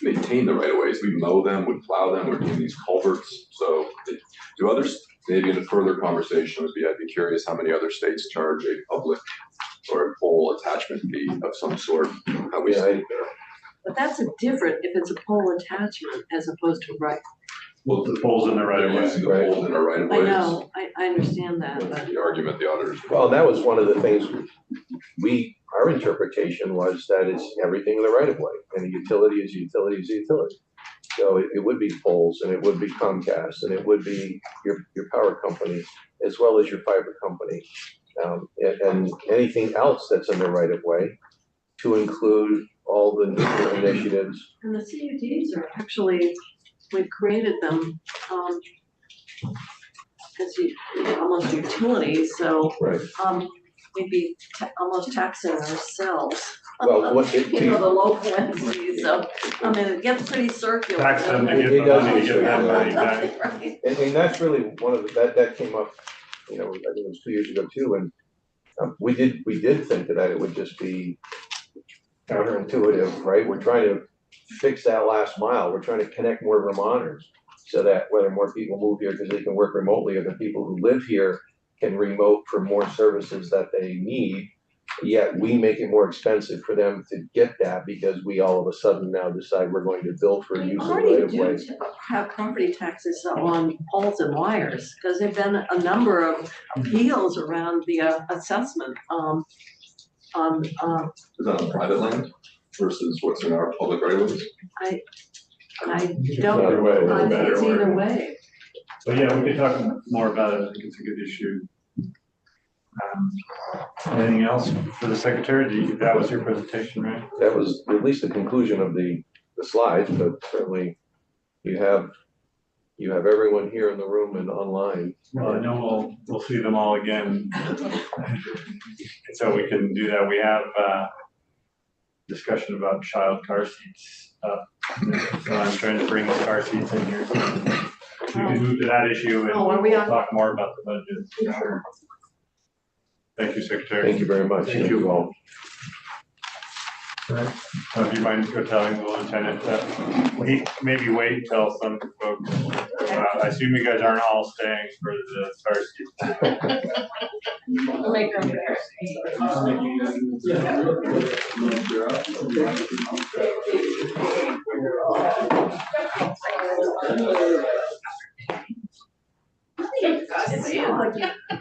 Maintain the right of ways. We mow them, we plow them, we're doing these culverts. So do others, maybe in a further conversation would be, I'd be curious how many other states charge a public or a pole attachment fee of some sort. How we see it there. But that's different if it's a pole attachment as opposed to right. Well, the poles in the right of way. Using the poles in our right of I ways. know, I understand that, That's but the argument the auditors. Well, that was one of the things our interpretation was that it's everything in the right of way, and a utility is a utility is a utility. So it would be poles, and it would be Comcast, and it would be your power company, as well as your fiber company, and anything else that's in the right of way, to include all the new initiatives. and the CUDs are actually, we've created them as almost utilities, so Right. we'd be almost taxing ourselves. Well, The local entities, so, I mean, it gets pretty circular. Tax them to It get the does money to get that get money back. Right. And that's really one of that came up, I think it was 2 years ago too, and we did think that it would just be counterintuitive, right? We're trying to fix that last mile. We're trying to connect more Vermonters so that whether more people move here because they can work remotely, or the people who live here can remote for more services that they need. Yet we make it more expensive for them to get that because we all of a sudden now decide we're going to bill for You use of already right of way. do have property taxes on poles and wires, because there've been a number of appeals around the assessment, Is that on private land versus what's in our public right of ways? I Either don't, way, I think better it's or- either way. But yeah, we could talk more about it. I think it's a good issue. Anything else for the secretary? That was your presentation, right? That was at least the conclusion of the slides, but certainly you have You have everyone here in the room and online. Well, I know we'll see them all again. So we can do that. We have, discussion about child car seats. So I'm trying to bring the car seats in here. We can move to that issue and Oh, are we on? talk more about the budget. For sure. Thank you, Secretary. Thank you very much. Thank you. all. So if you mind go telling the lieutenant that we maybe wait till some folks, I assume you guys aren't all staying for the car seats. We'll make room there.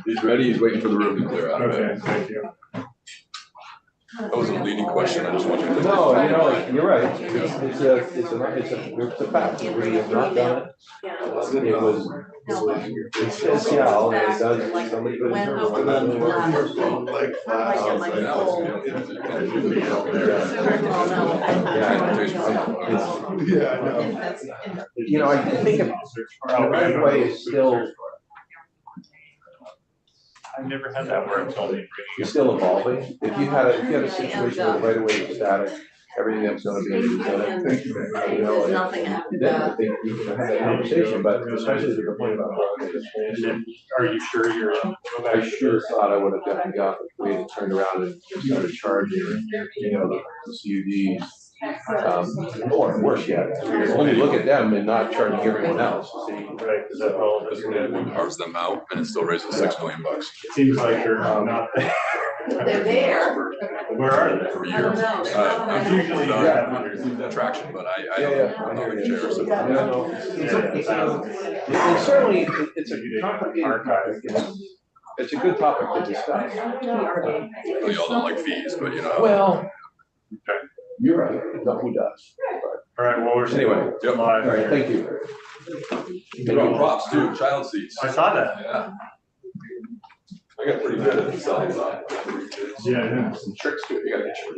He's ready, he's waiting for the room to clear out. Okay, thank you. That wasn't a leading question, I just wanted to. No, you're right. It's a fact. We have not done it. It's Seattle, and it does, somebody could interpret why not. Yeah, I know. You know, I think the right way is still, I've never had that where it's only. it's still evolving. If you had a situation where the right of way is static, everything that's gonna be. There's nothing after Then I that. think you can have that conversation, but especially to the point about road And expansion. then, are you sure you're? I sure thought I would have definitely got the way to turn around and started charging, the CUDs. Or worse yet, only look at them and not charging everyone else. See, Right, is that all? We carves them out and it still raises $6 million. It seems like they're not. They're there. Where are they? For I years. don't know. I'm usually not traction, but I don't know the chair, so. It's certainly, it's a complicated, Archive. it's a good topic to discuss. Oh, y'all don't like fees, but you know. Well, you're right, no, who does? All right, well, we're. Anyway, Yep. All right, thank you. They got props too, child seats. I saw that. Yeah. I got pretty good at selling that. Yeah. Some tricks to it, you gotta get your.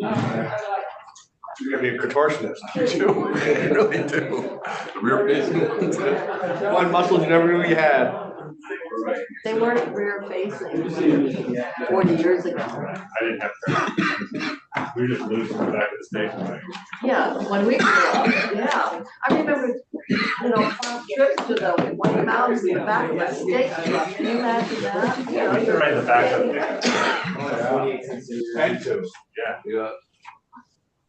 You're gonna be a contortionist. You do, you really do. The rear facing. One muscle you never knew you had. They weren't rear facing 40 years ago. I didn't have to. We were just losing the back of the station. Like, Yeah, when we grew up, yeah. I remember, trips to the White Mountains in the back of the state. Can you imagine that? They're right in the back of it. And two. Yeah, Yeah.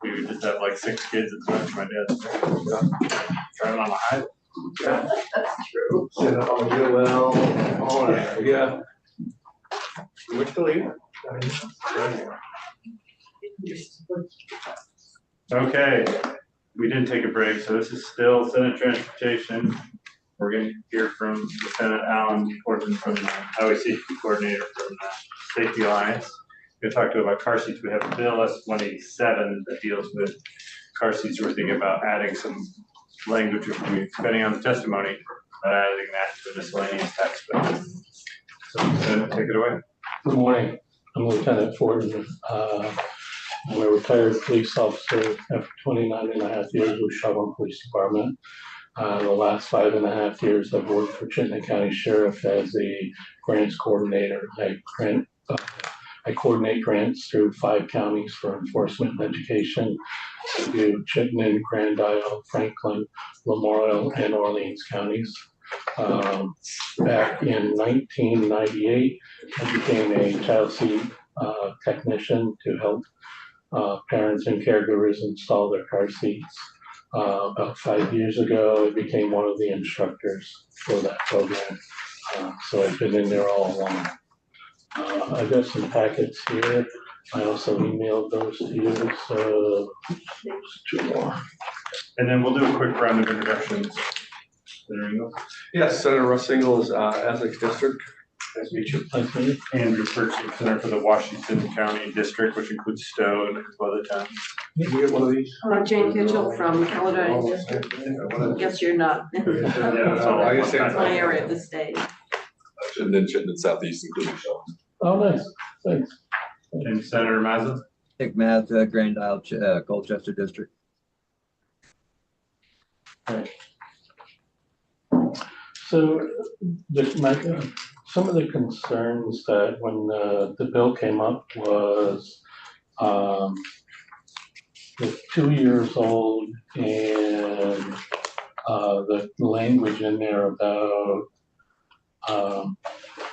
we would just have like 6 kids at the time, my dad. Driving on the highway. That's true. Yeah. Which to leave? Okay, we didn't take a break, so this is still Senate Transportation. We're gonna hear from Lieutenant Alan Horton from the Highway Safety Coordinator from the Safety Alliance. We're gonna talk to him about car seats. We have Bill S-187 that deals with car seats. We're thinking about adding some language, depending on the testimony, adding that to the miscellaneous tax bill. So, Lieutenant, take it away. Good morning, I'm Lieutenant Fortin. I'm a retired police officer after 29.5 years with Shelburne Police Department. The last 5.5 years I've worked for Chittenden County Sheriff as a grants coordinator. I coordinate grants through 5 counties for enforcement and education. I do Chittenden, Grand Isle, Franklin, Lamoille, and Orleans counties. Back in 1998, I became a child seat technician to help parents and caregivers install their car seats. About 5 years ago, I became one of the instructors for that program. So I've been in there all along. I've got some packets here. I also emailed those to you, so there's 2 more. And then we'll do a quick round of introductions. There you go. Yes, Senator Russ Ingles, Essex District. Nice to meet you. Nice to meet you. Andrew Purchase Center for the Washington County District, which includes Stowe and a couple other towns. Did you get one of these? Jane Kitchell from Caledonia District. Guess you're not in Yeah, so I guess my area of the state. Chittenden Southeast, including Shaw. Oh, nice, thanks. And Senator Mazza. Dick Mazza, Grand Isle, Colchester District. So some of the concerns that when the bill came up was the 2 years old and the language in there about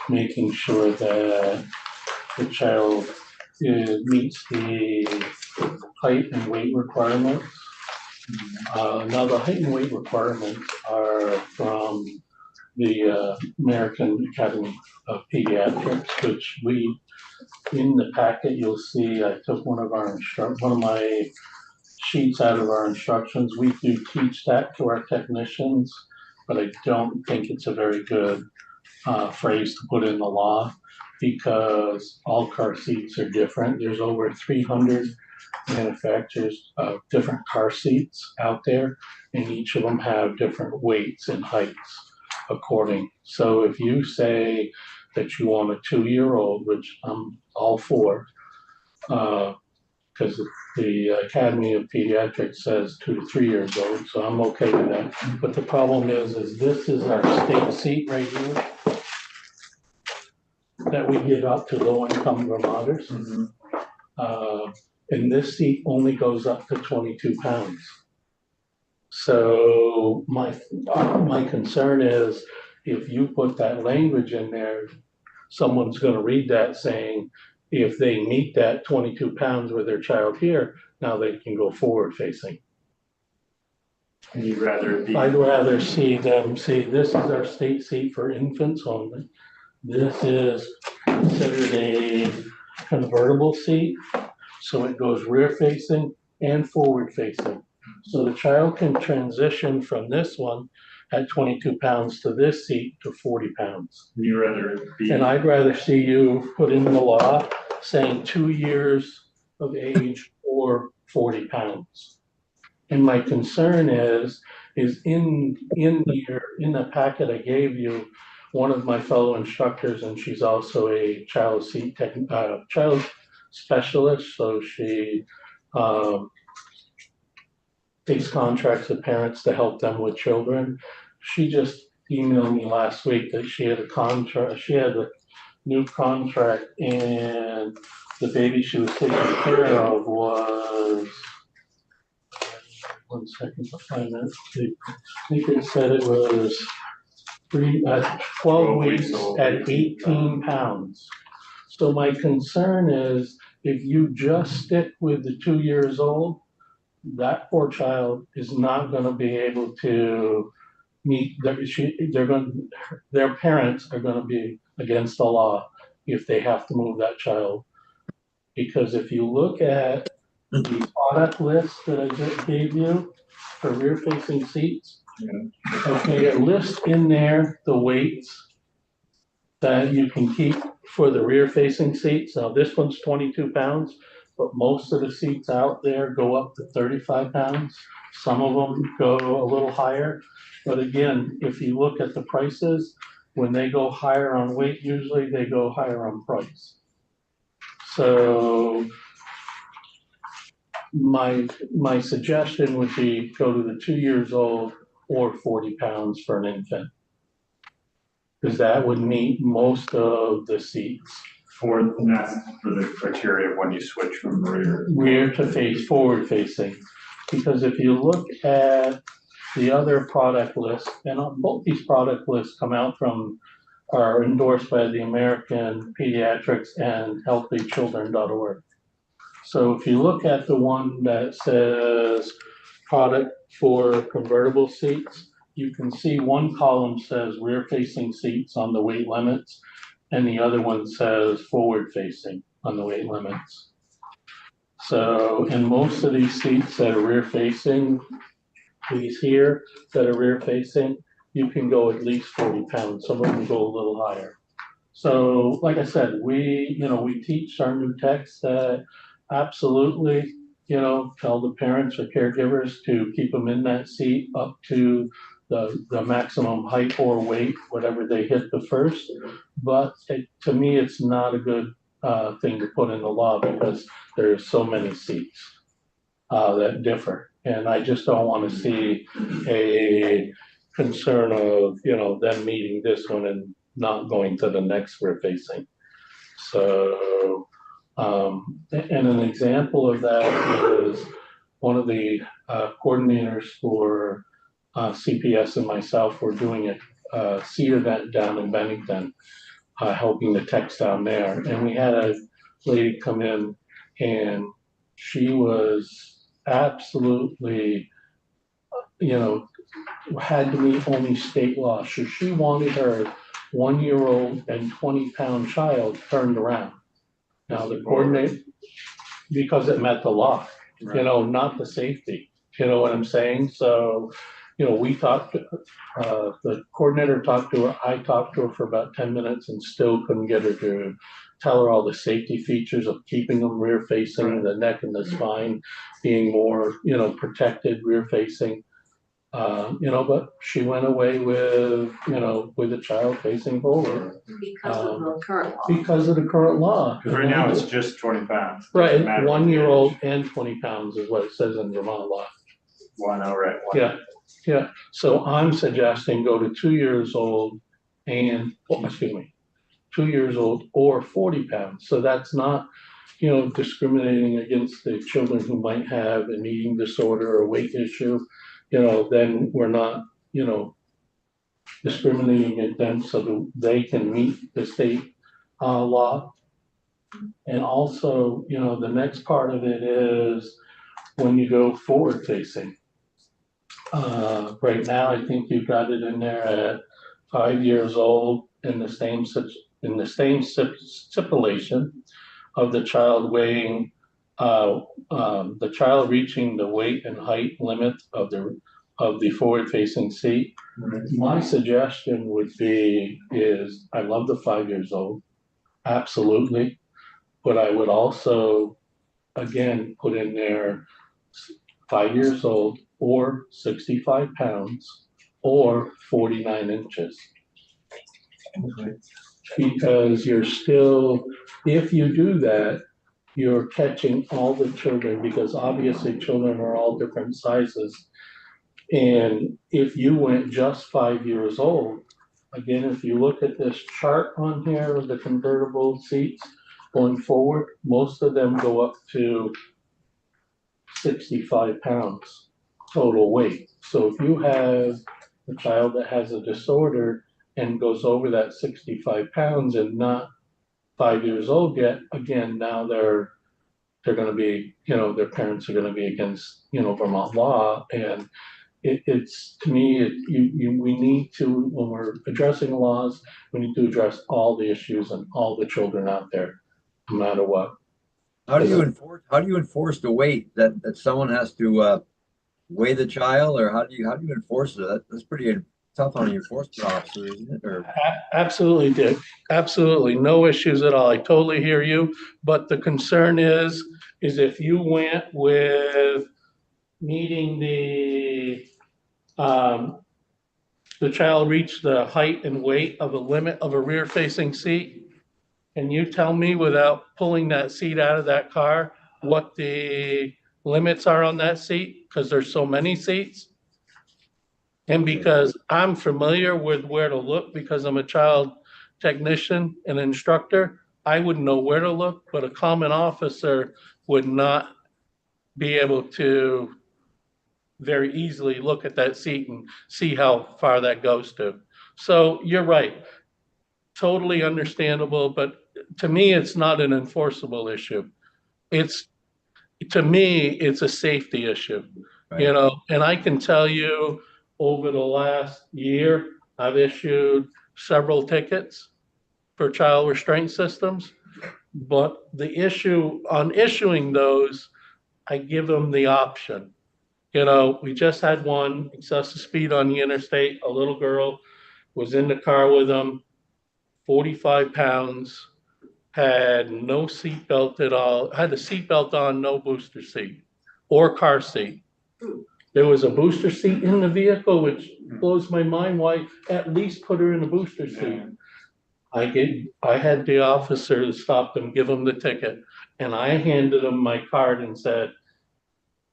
making sure that the child meets the height and weight requirements. Now the height and weight requirements are from the American Academy of Pediatrics, which in the packet, you'll see, I took one of my sheets out of our instructions. We do teach that to our technicians, but I don't think it's a very good phrase to put in the law because all car seats are different. There's over 300 manufacturers of different car seats out there, and each of them have different weights and heights according. So if you say that you want a 2-year-old, which I'm all for, because the Academy of Pediatrics says 2 to 3 years old, so I'm okay with that. But the problem is this is our state seat right here that we give out to low-income Vermonters. And this seat only goes up to 22 pounds. So my concern is if you put that language in there, someone's gonna read that saying, if they meet that 22 pounds with their child here, now they can go forward facing. And you'd rather it be. I'd rather see them see, this is our state seat for infants only. This is considered a convertible seat, so it goes rear facing and forward facing. So the child can transition from this one at 22 pounds to this seat to 40 pounds. You'd rather it be. And I'd rather see you put in the law saying 2 years of age or 40 pounds. And my concern is in the packet I gave you, one of my fellow instructors, and she's also a child specialist, so she takes contracts with parents to help them with children. She just emailed me last week that she had a new contract, and the baby she was taking care of was, one second to find that. I think it said it was 12 weeks at 18 pounds. So my concern is if you just stick with the 2 years old, that poor child is not going to be able to meet their parents are going to be against the law if they have to move that child. Because if you look at the product list that I just gave you for rear facing seats, okay, it lists in there the weights that you can keep for the rear facing seats. Now this one's 22 pounds, but most of the seats out there go up to 35 pounds. Some of them go a little higher. But again, if you look at the prices, when they go higher on weight, usually they go higher on price. So my suggestion would be go to the 2 years old or 40 pounds for an infant. Because that would meet most of the seats. And that's for the criteria of when you switch from rear to face forward facing. Because if you look at the other product list, and both these product lists are endorsed by the American Pediatrics and HealthyChildren.org. So if you look at the one that says product for convertible seats, you can see one column says rear facing seats on the weight limits, and the other one says forward facing on the weight limits. So in most of these seats that are rear facing, these here that are rear facing, you can go at least 40 pounds. Some of them go a little higher. So like I said, we teach our new techs that absolutely, tell the parents or caregivers to keep them in that seat up to the maximum height or weight, whatever they hit the first. But to me, it's not a good thing to put in the law because there's so many seats that differ. And I just don't want to see a concern of, them meeting this one and not going to the next rear facing. So, and an example of that is one of the coordinators for CPS and myself were doing a seed event down in Bennington, helping the techs down there. And we had a lady come in and she was absolutely, had to meet only state law. So she wanted her 1-year-old and 20-pound child turned around. Now the coordinator, because it met the law, not the safety. You know what I'm saying? So, we talked, the coordinator talked to her, I talked to her for about 10 minutes and still couldn't get her to tell her all the safety features of keeping them rear facing, the neck and the spine being more, protected rear facing. But she went away with the child facing forward. Because of the current law. Because of the current law. Because right now it's just 20 pounds. Right, Doesn't matter what the 1-year-old age. and 20 pounds is what it says in Vermont law. Right. Yeah, so I'm suggesting go to 2 years old and, 2 years old or 40 pounds. So that's not, discriminating against the children who might have an eating disorder or weight issue. Then we're not, discriminating against them so that they can meet the state law. And also, the next part of it is when you go forward facing. Right now, I think you've got it in there at 5 years old in the same stipulation of the child weighing, the child reaching the weight and height limit of the forward facing seat. My suggestion would be I love the 5 years old, absolutely. But I would also, again, put in there 5 years old or 65 pounds or 49 inches. Because you're still, if you do that, you're catching all the children, because obviously children are all different sizes. And if you went just 5 years old, again, if you look at this chart on here of the convertible seats going forward, most of them go up to 65 pounds total weight. So if you have a child that has a disorder and goes over that 65 pounds and not 5 years old yet, again, now they're going to be, their parents are going to be against, Vermont law. And it's, to me, we need to, when we're addressing laws, we need to address all the issues and all the children out there, no matter what. How do you enforce the weight that someone has to weigh the child, or how do you enforce it? That's pretty tough on the enforcement officer, isn't it? Or Absolutely, Dick. Absolutely. No issues at all. I totally hear you. But the concern is if you went with needing the child reach the height and weight of a limit of a rear facing seat, and you tell me without pulling that seat out of that car what the limits are on that seat, because there's so many seats. And because I'm familiar with where to look, because I'm a child technician and instructor, I wouldn't know where to look, but a common officer would not be able to very easily look at that seat and see how far that goes to. So you're right. Totally understandable, but to me, it's not an enforceable issue. To me, it's a safety issue, Right. And I can tell you over the last year, I've issued several tickets for child restraint systems. But the issue on issuing those, I give them the option. We just had one, excessive speed on the interstate. A little girl was in the car with them, 45 pounds, had no seatbelt at all, had a seatbelt on, no booster seat or car seat. There was a booster seat in the vehicle, which blows my mind. Why at least put her in a booster seat? I had the officer stop them, give them the ticket, and I handed them my card and said,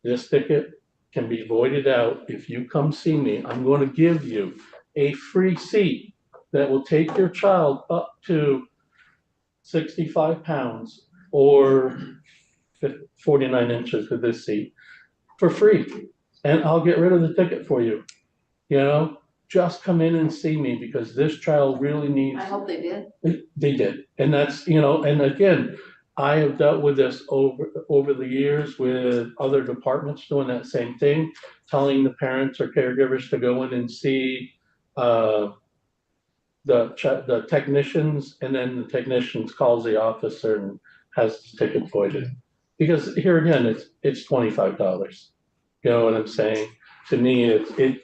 this ticket can be voided out. If you come see me, I'm going to give you a free seat that will take your child up to 65 pounds or 49 inches with this seat for free. And I'll get rid of the ticket for you. You know, just come in and see me because this child really needs. I hope they did. They did. And that's, you know, and again, I have dealt with this over the years with other departments doing that same thing, telling the parents or caregivers to go in and see the technicians, and then the technicians calls the officer and has the ticket voided. Because here again, it's $25. You know what I'm saying? To me,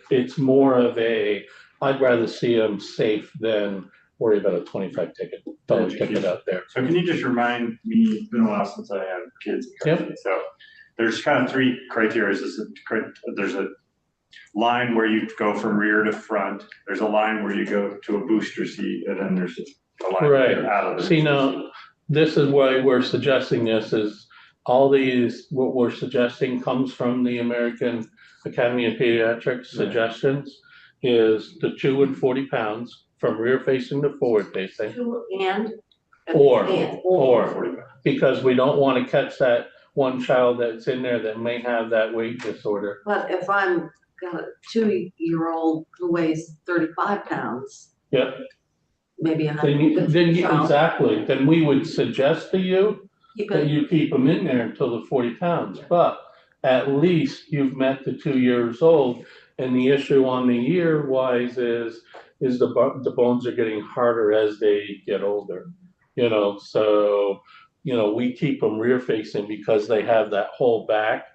it's more of a, I'd rather see them safe than worry about a $25 ticket out there. So can you just remind me, it's been a while since I had kids. Yep. So there's kind of three criteria. There's a line where you go from rear to front. There's a line where you go to a booster seat, and then there's a line where you're out of it. See, now, this is why we're suggesting this is all these, what we're suggesting comes from the American Academy of Pediatrics suggestions is the 2 and 40 pounds from rear facing to forward facing. Or, because we don't want to catch that one child that's in there that may have that weight disorder. But if I'm got a 2-year-old who weighs 35 pounds. Yep. Maybe exactly, then we would suggest to you that you keep them in there until the 40 pounds, but at least you've met the 2 years old. And the issue on the year wise is the bones are getting harder as they get older, you know, so, you know, we keep them rear facing because they have that whole back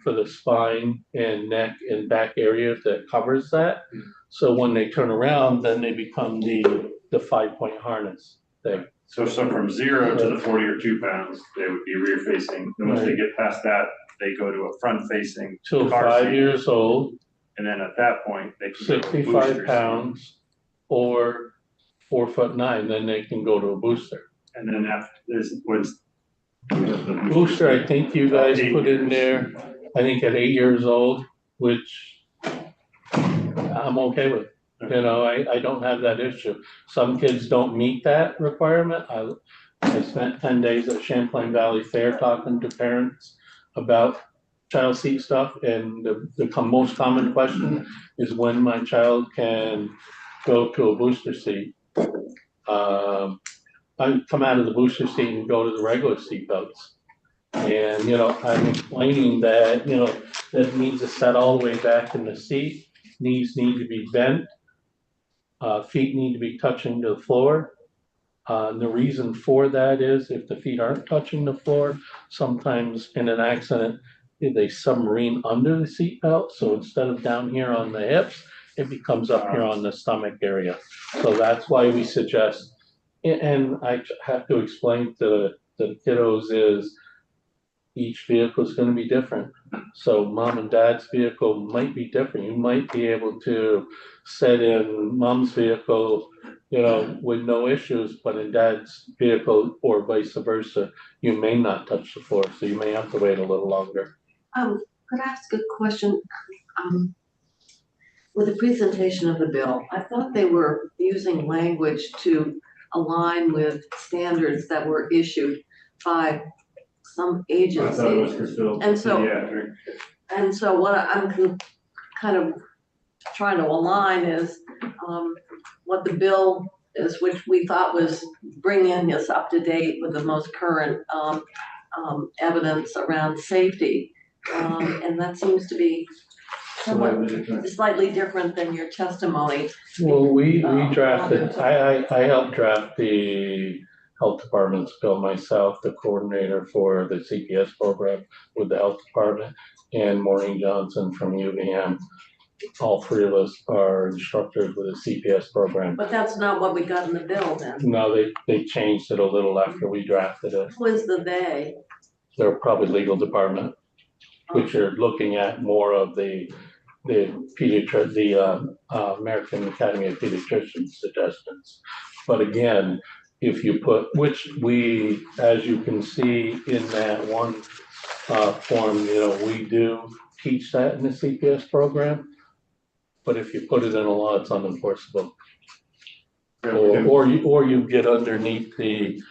for the spine and neck and back area that covers that. So when they turn around, then they become the 5-point harness thing. So from 0 to the 40 or 2 pounds, they would be rear facing. And once they get past that, they go to a front facing. Till 5 years old. And then at that point, they can 65 pounds or 4'9", then they can go to a booster. And then after this was booster, I think you guys put in there, I think at 8 years old, which I'm okay with. You know, I don't have that issue. Some kids don't meet that requirement. I spent 10 days at Champlain Valley Fair talking to parents about child seat stuff, and the most common question is when my child can go to a booster seat. I come out of the booster seat and go to the regular seat belts. And, you know, I'm explaining that, you know, that it needs to set all the way back in the seat, knees need to be bent, feet need to be touching the floor. And the reason for that is if the feet aren't touching the floor, sometimes in an accident, they submarine under the seat belt. So instead of down here on the hips, it becomes up here on the stomach area. So that's why we suggest, and I have to explain to the kiddos is each vehicle is going to be different. So mom and dad's vehicle might be different. You might be able to sit in mom's vehicle, you know, with no issues, but in dad's vehicle or vice versa, you may not touch the floor. So you may have to wait a little longer. Could I ask a question? With the presentation of the bill, I thought they were using language to align with standards that were issued by some agency. And so what I'm kind of trying to align is what the bill is, which we thought was bringing us up to date with the most current evidence around safety. And that seems to be slightly different than your testimony. Well, we drafted, I helped draft the health department's bill myself, the coordinator for the CPS program with the health department, and Maureen Johnson from UVM. All three of us are instructors with the CPS program. But that's not what we got in the bill then. No, they changed it a little after we drafted it. Who is the they? They're probably legal department, which are looking at more of the American Academy of Pediatricians suggestions. But again, if you put, which we, as you can see in that one form, you know, we do teach that in the CPS program. But if you put it in a law, it's unenforceable. Or you get underneath the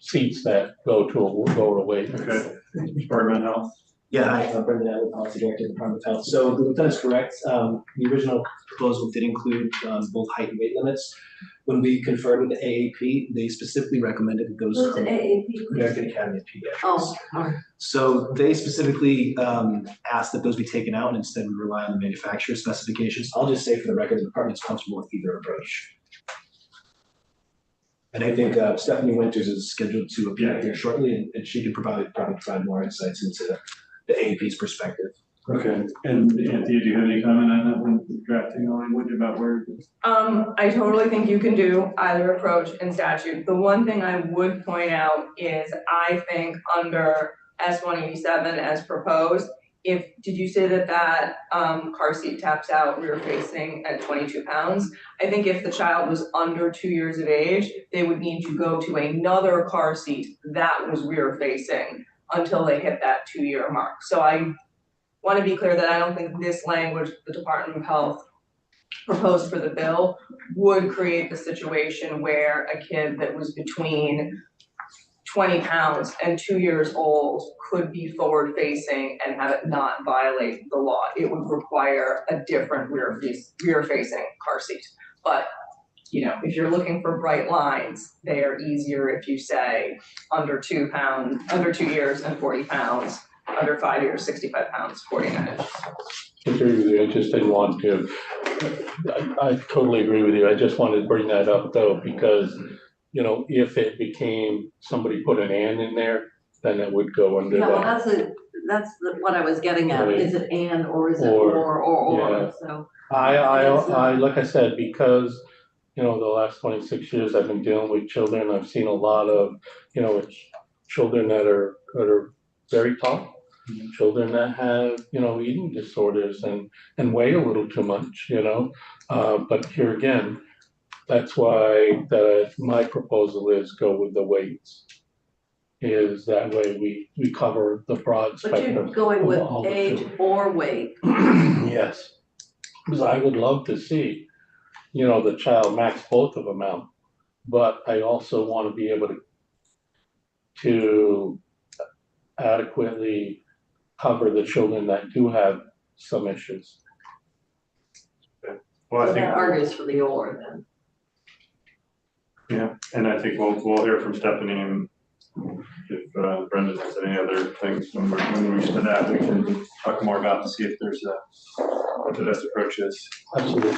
seats that go away. Okay, Department of Health. Yeah, hi, I'm Brendan Atwood, Policy Director, Department of Health. So the lieutenant's correct. The original proposal did include both height and weight limits. When we conferred with the AAP, they specifically recommended it goes Who's the AAP? American Academy of Pediatrics. Oh, all right. So they specifically asked that those be taken out and instead we rely on the manufacturer specifications. I'll just say for the record, the department's comfortable with either approach. And I think Stephanie Winters is scheduled to appear here shortly, and she can probably provide more insights into the AAP's perspective. Okay, and Anthea, do you have any comment on that when drafting the language about where? I totally think you can do either approach in statute. The one thing I would point out is I think under S-187 as proposed, did you say that car seat taps out rear facing at 22 pounds? I think if the child was under 2 years of age, they would need to go to another car seat that was rear facing until they hit that 2-year mark. So I want to be clear that I don't think this language the Department of Health proposed for the bill would create the situation where a kid that was between 20 pounds and 2 years old could be forward facing and have it not violate the law. It would require a different rear facing car seat. But you know, if you're looking for bright lines, they are easier if you say under 2 years and 40 pounds, under 5 years, 65 pounds, 49 inches. I agree with you. I just didn't want to, I totally agree with you. I just wanted to bring that up though, because, you know, if it became, somebody put an and in there, then it would go under Yeah, well, that. that's what I was getting at. Right. Is it and or is it Or, or? yeah. So I, like I said, because, you know, the last 26 years I've been dealing with children, I've seen a lot of, you know, children that are very tall, children that have, you know, eating disorders and weigh a little too much, you know. But here again, that's why my proposal is go with the weights. Is that way we cover the broad but spectrum. you're going of with all the age children. or weight. Yes, because I would love to see, you know, the child max both of them out, but I also want to be able to adequately cover the children that do have some issues. Well, I So think, that argues for the or then. yeah, and I think we'll hear from Stephanie, and if Brendan has any other things when we reach to that, we can talk more about to see if there's what the best approach is. Absolutely.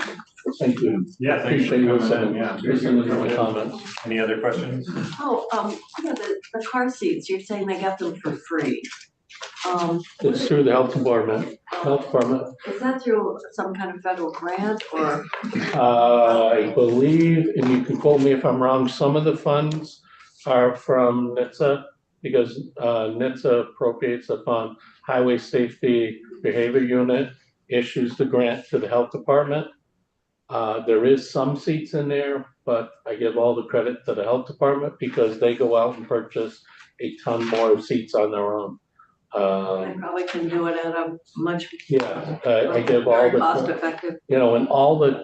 Thank you. Yeah, thanks for Appreciate you coming in, listening. yeah. Listening to my comments. Any other questions? Oh, yeah, the car seats, you're saying they got them for free. It's through the health department. Is that through some kind of federal grant or? I believe, and you can quote me if I'm wrong, some of the funds are from NHTSA because NHTSA appropriates upon Highway Safety Behavior Unit, issues the grant to the health department. There is some seats in there, but I give all the credit to the health department because they go out and purchase a ton more seats on their own. They probably can do it at a much. Yeah, I give all Very the. cost effective. You know, and all the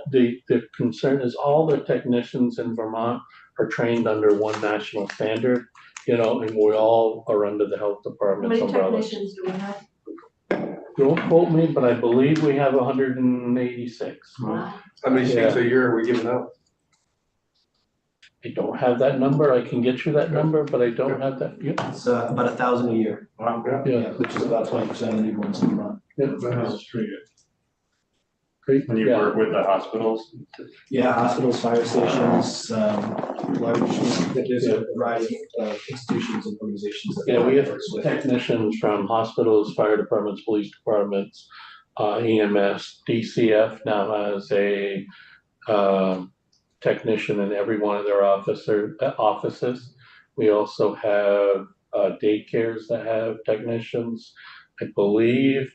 concern is all the technicians in Vermont are trained under one national standard, you know, and we all are under the health How department's many umbrella. technicians do we have? Don't quote me, but I believe we have 186. Wow. How many seats a year are we giving out? I don't have that number. I can get you that number, but I don't have that. Yeah, It's about 1,000 a year, Wow, yeah, which is about 20% of the newborns in Vermont. yeah. that's pretty good. Great. And you Yeah. work with the hospitals? Yeah, hospitals, fire stations, there's a variety of institutions and organizations. that Yeah, we have works with. technicians from hospitals, fire departments, police departments, EMS, DCF now has a technician in every one of their offices. We also have daycares that have technicians. I believe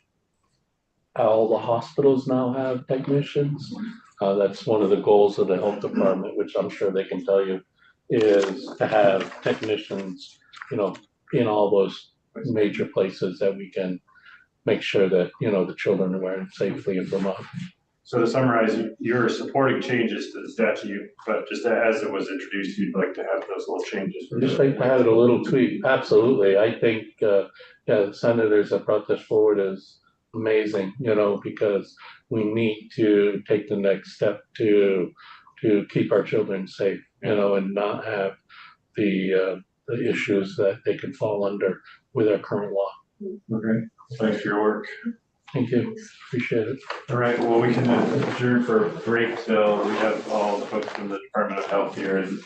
all the hospitals now have technicians. That's one of the goals of the health department, which I'm sure they can tell you, is to have technicians, you know, in all those major places that we can make sure that, you know, the children are wearing safely in Vermont. So to summarize, you're supporting changes to the statute, but just as it was introduced, you'd like to have those little changes. Just like to have it a little tweak, absolutely. I think, yeah, the senators that brought this forward is amazing, you know, because we need to take the next step to keep our children safe, you know, and not have the issues that they can fall under with our current law. Okay, thanks for your work. Thank you, appreciate it. All right, well, we can adjourn for a break till we have all the folks from the Department of Health here and